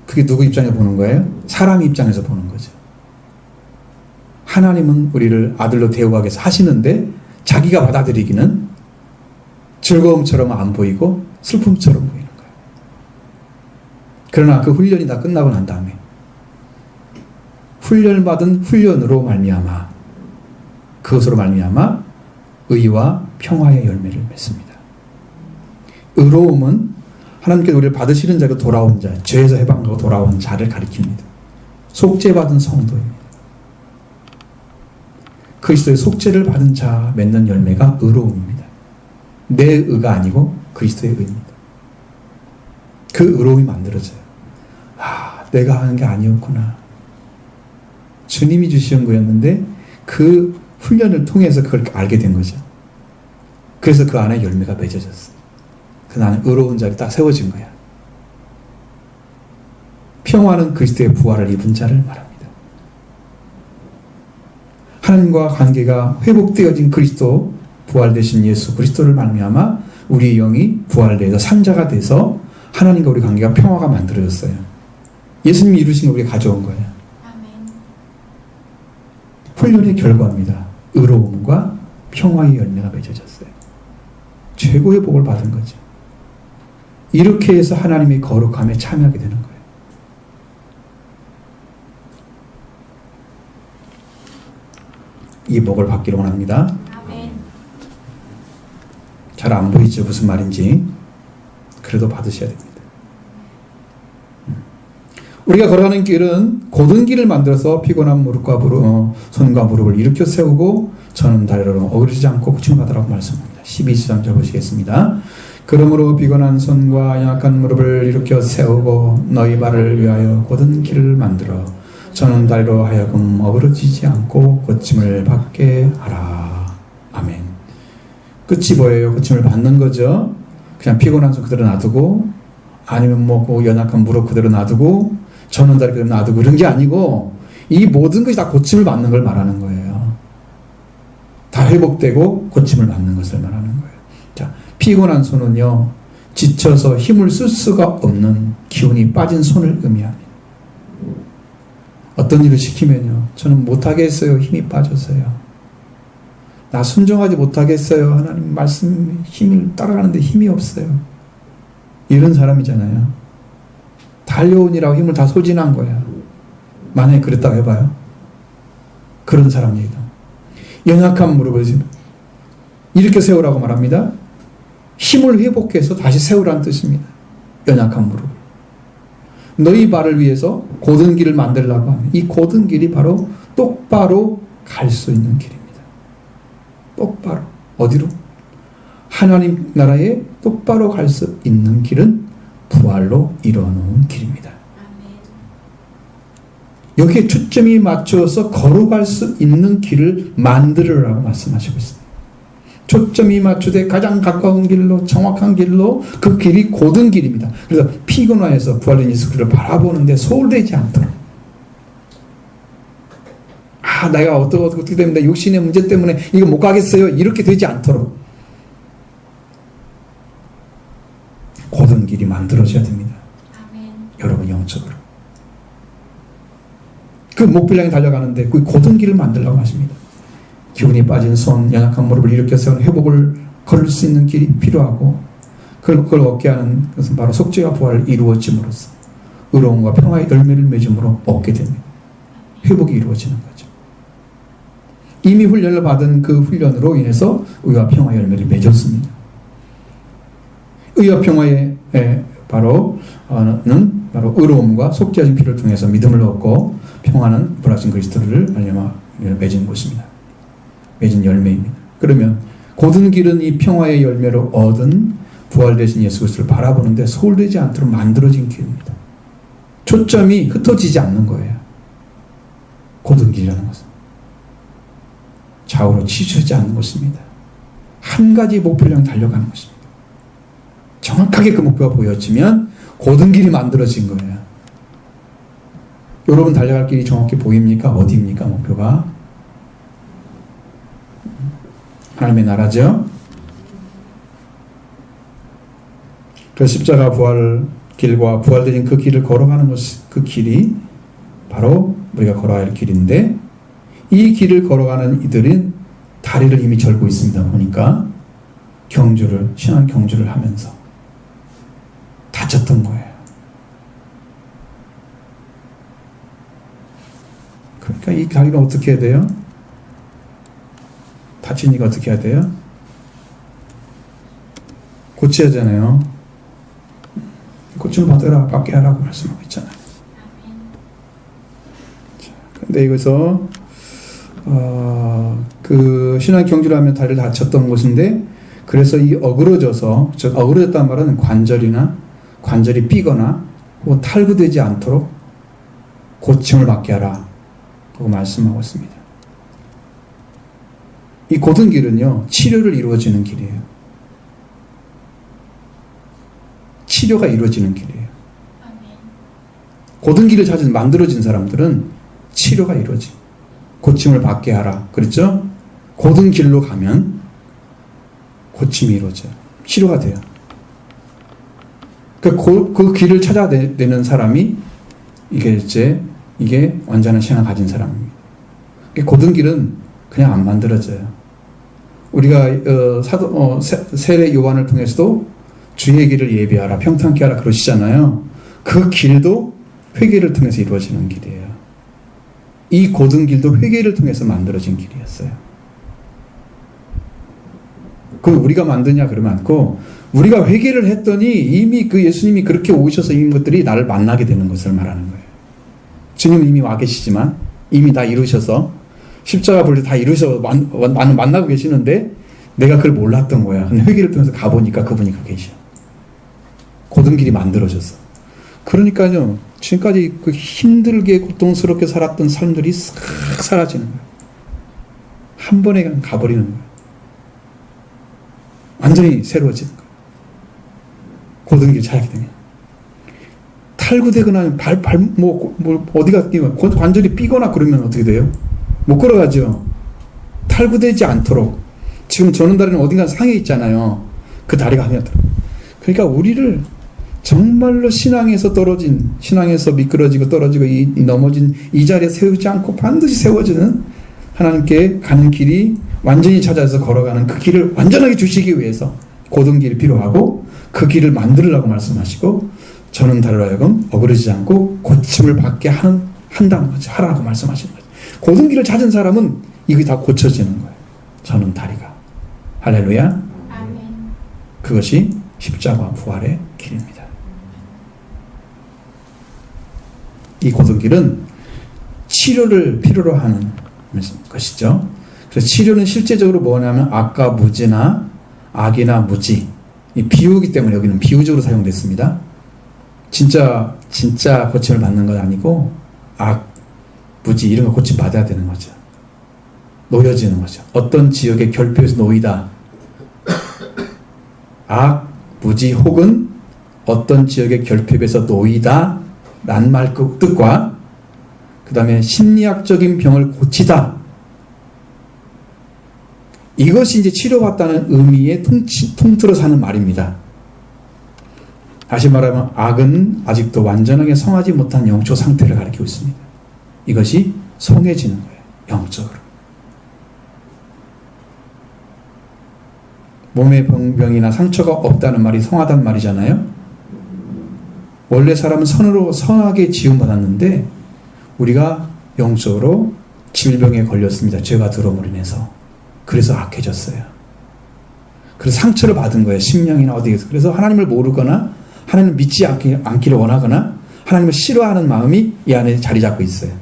그게 누구 입장에서 보는 거예요? 사람 입장에서 보는 거죠. 하나님은 우리를 아들로 대우하기 위해서 하시는데 자기가 받아들이기는 즐거움처럼 안 보이고 슬픔처럼 보이는 거예요. 그러나 그 훈련이 다 끝나고 난 다음에 훈련을 받은 훈련으로 말미암아 그것으로 말미암아 의와 평화의 열매를 맺습니다. 의로움은 하나님께서 우리를 받으시는 자로 돌아온 자, 죄에서 해방하고 돌아온 자를 가리킵니다. 속죄받은 성도입니다. 그리스도의 속죄를 받은 자 맺는 열매가 의로움입니다. 내 의가 아니고 그리스도의 의입니다. 그 의로움이 만들어져요. 아, 내가 하는 게 아니었구나. 주님이 주신 거였는데 그 훈련을 통해서 그걸 알게 된 거죠. 그래서 그 안에 열매가 맺어졌어요. 그 나는 의로운 자리 딱 세워진 거야. 평화는 그리스도의 부활을 입은 자를 말합니다. 하나님과 관계가 회복되어진 그리스도, 부활되신 예수 그리스도를 말미암아 우리의 영이 부활돼서 산자가 돼서 하나님과 우리 관계가 평화가 만들어졌어요. 예수님이 이루신 걸 우리가 가져온 거예요. 훈련의 결과입니다. 의로움과 평화의 열매가 맺어졌어요. 최고의 복을 받은 거죠. 이렇게 해서 하나님의 거룩함에 참여하게 되는 거예요. 이 복을 받기를 원합니다. 잘 안 보이죠? 무슨 말인지. 그래도 받으셔야 됩니다. 우리가 걸어가는 길은 고든 길을 만들어서 피곤한 무릎과 손과 무릎을 일으켜 세우고 저는 다리로 어그러지지 않고 고침받으라고 말씀합니다. 12절 보시겠습니다. 그러므로 피곤한 손과 약한 무릎을 일으켜 세우고 너희 발을 위하여 고든 길을 만들어 저는 다리로 하여금 어그러지지 않고 고침을 받게 하라. 아멘. 끝이 뭐예요? 고침을 받는 거죠. 그냥 피곤한 손 그대로 놔두고 아니면 뭐 연약한 무릎 그대로 놔두고 저는 다리 그대로 놔두고 그런 게 아니고 이 모든 것이 다 고침을 받는 걸 말하는 거예요. 다 회복되고 고침을 받는 것을 말하는 거예요. 자, 피곤한 손은요, 지쳐서 힘을 쓸 수가 없는 기운이 빠진 손을 의미합니다. 어떤 일을 시키면요, 저는 못하겠어요. 힘이 빠져서요. 나 순종하지 못하겠어요. 하나님 말씀 힘을 따라가는데 힘이 없어요. 이런 사람이잖아요. 달려오니라고 힘을 다 소진한 거야. 만약에 그랬다고 해봐요. 그런 사람입니다. 연약한 무릎을 이렇게 세우라고 말합니다. 힘을 회복해서 다시 세우라는 뜻입니다. 연약한 무릎. 너희 발을 위해서 고든 길을 만들려고 하면 이 고든 길이 바로 똑바로 갈 수 있는 길입니다. 똑바로. 어디로? 하나님 나라에 똑바로 갈 수 있는 길은 부활로 이뤄놓은 길입니다. 여기에 초점이 맞춰서 걸어갈 수 있는 길을 만들으라고 말씀하시고 있습니다. 초점이 맞추되 가장 가까운 길로, 정확한 길로, 그 길이 고든 길입니다. 그래서 피곤해서 부활된 예수 그리스도를 바라보는데 소홀되지 않도록, 아 내가 어떻게 됩니다, 육신의 문제 때문에 이거 못 가겠어요, 이렇게 되지 않도록 고든 길이 만들어져야 됩니다. 아멘. 여러분 영적으로 그 목표를 향해 달려가는데 그 고든 길을 만들려고 하십니다. 기운이 빠진 손, 연약한 무릎을 일으켜 세우는 회복을 걸을 수 있는 길이 필요하고, 그걸 얻게 하는 것은 바로 속죄와 부활을 이루어짐으로써 의로움과 평화의 열매를 맺음으로 얻게 됩니다. 회복이 이루어지는 거죠. 이미 훈련을 받은 그 훈련으로 인해서 의와 평화의 열매를 맺었습니다. 의와 평화의 바로 의로움과 속죄하신 피를 통해서 믿음을 얻고, 평화는 부활하신 그리스도를 말미암아 맺은 것입니다. 맺은 열매입니다. 그러면 고든 길은 이 평화의 열매로 얻은 부활되신 예수 그리스도를 바라보는데 소홀되지 않도록 만들어진 길입니다. 초점이 흩어지지 않는 거예요. 고든 길이라는 것은 좌우로 치우치지 않는 것입니다. 한 가지 목표를 향해 달려가는 것입니다. 정확하게 그 목표가 보여지면 고든 길이 만들어진 거예요. 여러분 달려갈 길이 정확히 보입니까? 어디입니까? 목표가 하나님의 나라죠. 그 십자가 부활 길과 부활되신 그 길을 걸어가는 것, 그 길이 바로 우리가 걸어야 할 길인데, 이 길을 걸어가는 이들은 다리를 이미 절고 있습니다. 보니까 신앙 경주를 하면서 다쳤던 거예요. 그러니까 이 다리는 어떻게 해야 돼요? 다치니까 어떻게 해야 돼요? 고쳐야 하잖아요. 고침을 받게 하라고 말씀하고 있잖아요. 근데 이것서 그 신앙 경주를 하면 다리를 다쳤던 것인데, 그래서 이 어그러졌다는 말은 관절이 삐거나 혹은 탈구되지 않도록 고침을 받게 하라 고 말씀하고 있습니다. 이 고든 길은요, 치료를 이루어지는 길이에요. 치료가 이루어지는 길이에요. 고든 길을 만들어진 사람들은 치료가 이루어지, 고침을 받게 하라 그랬죠? 고든 길로 가면 고침이 이루어져요. 치료가 돼요. 그 길을 찾아내는 사람이 이게 완전한 신앙을 가진 사람입니다. 고든 길은 그냥 안 만들어져요. 우리가 세례 요한을 통해서도 주의 길을 예비하라, 평탄케 하라 그러시잖아요. 그 길도 회개를 통해서 이루어지는 길이에요. 이 고든 길도 회개를 통해서 만들어진 길이었어요. 그럼 우리가 만드냐 그러면 않고, 우리가 회개를 했더니 이미 그 예수님이 그렇게 오셔서 이 것들이 나를 만나게 되는 것을 말하는 거예요. 주님은 이미 와 계시지만 이미 다 이루셔서 십자가 볼때 다 이루셔서 만나고 계시는데 내가 그걸 몰랐던 거야. 근데 회개를 통해서 가보니까 그분이 가 계셔. 고든 길이 만들어졌어. 그러니까요, 지금까지 그 힘들게 고통스럽게 살았던 삶들이 싹 사라지는 거예요. 한 번에 그냥 가버리는 거예요. 완전히 새로워지는 거예요. 고든 길 찾게 되면. 탈구되거나 어디가 끼면 관절이 삐거나 그러면 어떻게 돼요? 못 걸어가죠. 탈구되지 않도록. 지금 저는 다리는 어딘가 상해 있잖아요. 그 다리가 아니야. 그러니까 우리를 정말로 신앙에서 미끄러지고 떨어지고 넘어진 이 자리에 세우지 않고 반드시 세워지는 하나님께 가는 길이 완전히 찾아서 걸어가는 그 길을 완전하게 주시기 위해서 고든 길이 필요하고, 그 길을 만들으라고 말씀하시고, 저는 다리로 하여금 어그러지지 않고 고침을 받게 한다는 거죠. 하라고 말씀하시는 거죠. 고든 길을 찾은 사람은 이게 다 고쳐지는 거예요. 저는 다리가. 할렐루야. 아멘. 그것이 십자가 부활의 길입니다. 이 고든 길은 치료를 필요로 하는 것이죠. 그래서 치료는 실제적으로 뭐냐면 악과 무지나 악이나 무지, 이 비유이기 때문에 여기는 비유적으로 사용됐습니다. 진짜 고침을 받는 건 아니고 악, 무지 이런 거 고침 받아야 되는 거죠. 놓여지는 거죠. 어떤 지역의 결핍에서 놓이다. 악, 무지 혹은 어떤 지역의 결핍에서 놓이다 라는 말 뜻과, 그 다음에 심리학적인 병을 고치다, 이것이 이제 치료받다는 의미의 통틀어서 하는 말입니다. 다시 말하면 악은 아직도 완전하게 성하지 못한 영적 상태를 가리키고 있습니다. 이것이 성해지는 거예요. 영적으로. 몸에 병이나 상처가 없다는 말이 성하다는 말이잖아요. 원래 사람은 선하게 지음받았는데 우리가 영적으로 질병에 걸렸습니다. 죄가 들어옴으로 인해서. 그래서 악해졌어요. 그래서 상처를 받은 거예요. 심령이나 어디에서. 그래서 하나님을 모르거나 하나님을 믿지 않기를 원하거나 하나님을 싫어하는 마음이 이 안에 자리 잡고 있어요.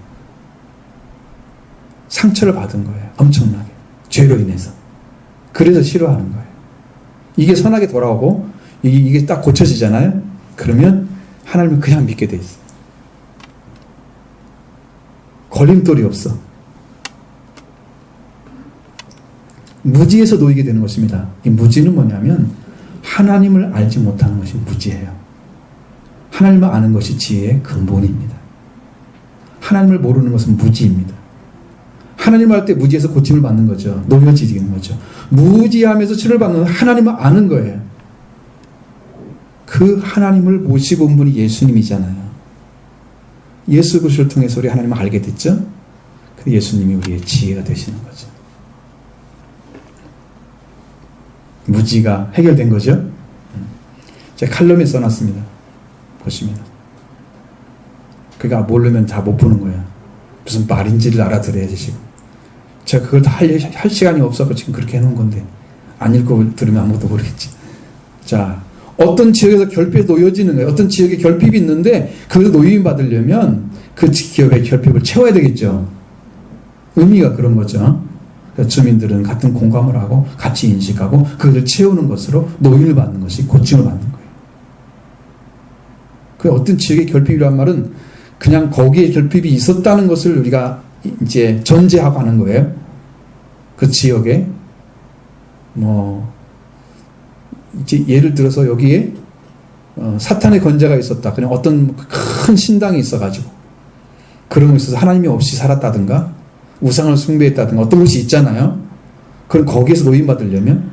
상처를 받은 거예요. 엄청나게. 죄로 인해서. 그래서 싫어하는 거예요. 이게 선하게 돌아오고 이게 딱 고쳐지잖아요. 그러면 하나님을 그냥 믿게 돼 있어요. 걸림돌이 없어. 무지에서 놓이게 되는 것입니다. 이 무지는 뭐냐면 하나님을 알지 못하는 것이 무지예요. 하나님을 아는 것이 지혜의 근본입니다. 하나님을 모르는 것은 무지입니다. 하나님을 알 때 무지에서 고침을 받는 거죠. 놓여지는 거죠. 무지하면서 치료를 받는 건 하나님을 아는 거예요. 그 하나님을 모시고 온 분이 예수님이잖아요. 예수 그리스도를 통해서 우리 하나님을 알게 됐죠. 그 예수님이 우리의 지혜가 되시는 거죠. 무지가 해결된 거죠. 제가 칼럼에 써놨습니다. 보시면. 그러니까 모르면 다 못 보는 거예요. 무슨 말인지를 알아들어야지 지금. 제가 그걸 다 할 시간이 없어서 지금 그렇게 해놓은 건데 안 읽고 들으면 아무것도 모르겠지. 자, 어떤 지역에서 결핍에 놓여지는 거예요. 어떤 지역에 결핍이 있는데 그걸 노임 받으려면 그 지역의 결핍을 채워야 되겠죠. 의미가 그런 거죠. 주민들은 같은 공감을 하고 같이 인식하고 그것을 채우는 것으로 노임을 받는 것이 고침을 받는 거예요. 그 어떤 지역의 결핍이란 말은 그냥 거기에 결핍이 있었다는 것을 우리가 이제 전제하고 하는 거예요. 그 지역에 이제 예를 들어서 여기에 사탄의 권세가 있었다. 그냥 어떤 큰 신당이 있어가지고 그런 것에 있어서 하나님이 없이 살았다든가 우상을 숭배했다든가 어떤 것이 있잖아요. 그럼 거기에서 노임받으려면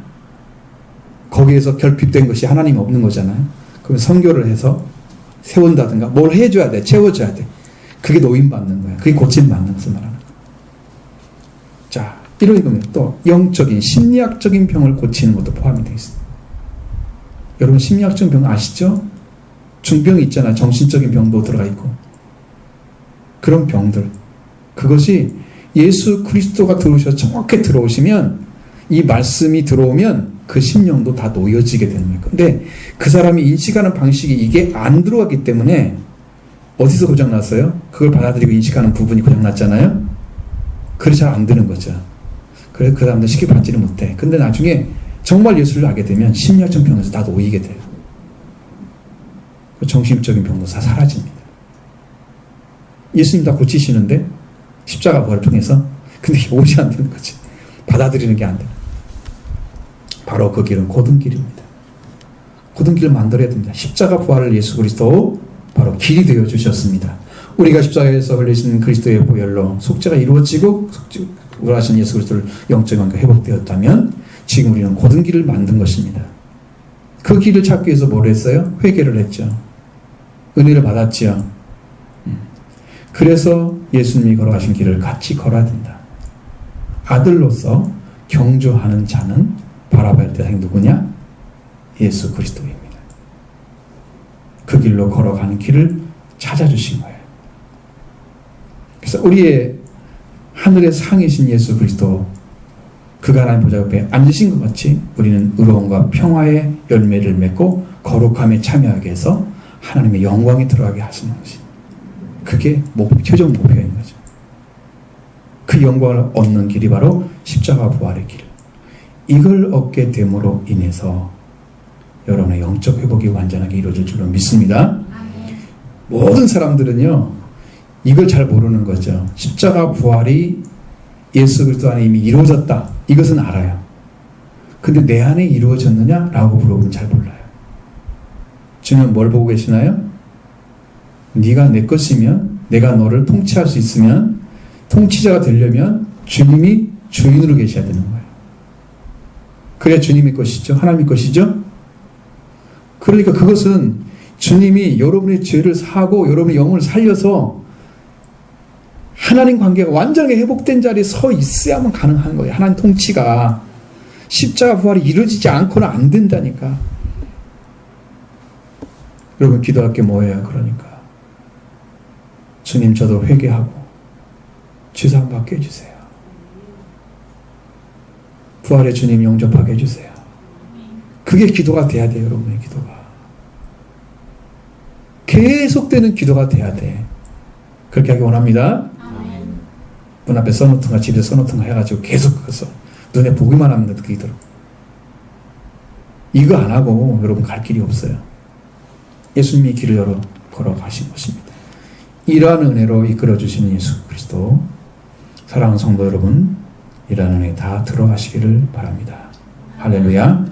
거기에서 결핍된 것이 하나님이 없는 거잖아요. 그럼 선교를 해서 세운다든가 뭘 해줘야 돼. 채워줘야 돼. 그게 노임받는 거야. 그게 고침받는 것을 말하는 거야. 자, 이런 거면 또 영적인 심리학적인 병을 고치는 것도 포함이 되어 있습니다. 여러분 심리학적인 병 아시죠? 중병이 있잖아요. 정신적인 병도 들어가 있고 그런 병들, 그것이 예수 그리스도가 들어오셔서 정확히 들어오시면 이 말씀이 들어오면 그 심령도 다 놓여지게 되는 거예요. 근데 그 사람이 인식하는 방식이 이게 안 들어갔기 때문에 어디서 고장났어요? 그걸 받아들이고 인식하는 부분이 고장났잖아요. 그래서 잘 안 되는 거죠. 그래서 그 사람들 쉽게 받지를 못해. 근데 나중에 정말 예수를 알게 되면 심리학적 병에서 다 놓이게 돼요. 정신적인 병도 다 사라집니다. 예수님 다 고치시는데 십자가 부활을 통해서 근데 오지 안 되는 거지. 받아들이는 게 안 돼. 바로 그 길은 고등길입니다. 고등길을 만들어야 됩니다. 십자가 부활을 예수 그리스도 바로 길이 되어 주셨습니다. 우리가 십자가에서 흘리신 그리스도의 보혈로 속죄가 이루어지고 우라하신 예수 그리스도를 영적 관계가 회복되었다면 지금 우리는 고등길을 만든 것입니다. 그 길을 찾기 위해서 뭘 했어요? 회개를 했죠. 은혜를 받았죠. 그래서 예수님이 걸어가신 길을 같이 걸어야 된다. 아들로서 경주하는 자는 바라봐야 할 대상이 누구냐? 예수 그리스도입니다. 그 길로 걸어가는 길을 찾아주신 거예요. 그래서 우리의 하늘의 상이신 예수 그리스도 그가 하나님 보좌 옆에 앉으신 것 같이 우리는 의로움과 평화의 열매를 맺고 거룩함에 참여하게 해서 하나님의 영광에 들어가게 하시는 것이 그게 최종 목표인 거죠. 그 영광을 얻는 길이 바로 십자가 부활의 길. 이걸 얻게 됨으로 인해서 여러분의 영적 회복이 완전하게 이루어질 줄로 믿습니다. 모든 사람들은요 이걸 잘 모르는 거죠. 십자가 부활이 예수 그리스도 안에 이미 이루어졌다. 이것은 알아요. 근데 내 안에 이루어졌느냐라고 물어보면 잘 몰라요. 주님은 뭘 보고 계시나요? 네가 내 것이면, 내가 너를 통치할 수 있으면, 통치자가 되려면 주님이 주인으로 계셔야 되는 거예요. 그래야 주님의 것이죠. 하나님의 것이죠. 그러니까 그것은 주님이 여러분의 죄를 사하고 여러분의 영혼을 살려서 하나님 관계가 완전하게 회복된 자리에 서 있어야만 가능한 거예요. 하나님 통치가. 십자가 부활이 이루어지지 않고는 안 된다니까. 여러분 기도할 게 뭐예요? 그러니까 주님 저도 회개하고 주상 받게 해주세요. 부활의 주님 영접하게 해주세요. 그게 기도가 돼야 돼요. 여러분의 기도가 계속되는 기도가 돼야 돼. 그렇게 하기 원합니다. 문 앞에 써놓든가 집에 써놓든가 해가지고 계속 그것을 눈에 보기만 하면 그 기도로. 이거 안 하고 여러분 갈 길이 없어요. 예수님이 길을 걸어가신 것입니다. 이러한 은혜로 이끌어주시는 예수 그리스도, 사랑하는 성도 여러분, 이러한 은혜 다 들어가시기를 바랍니다. 할렐루야.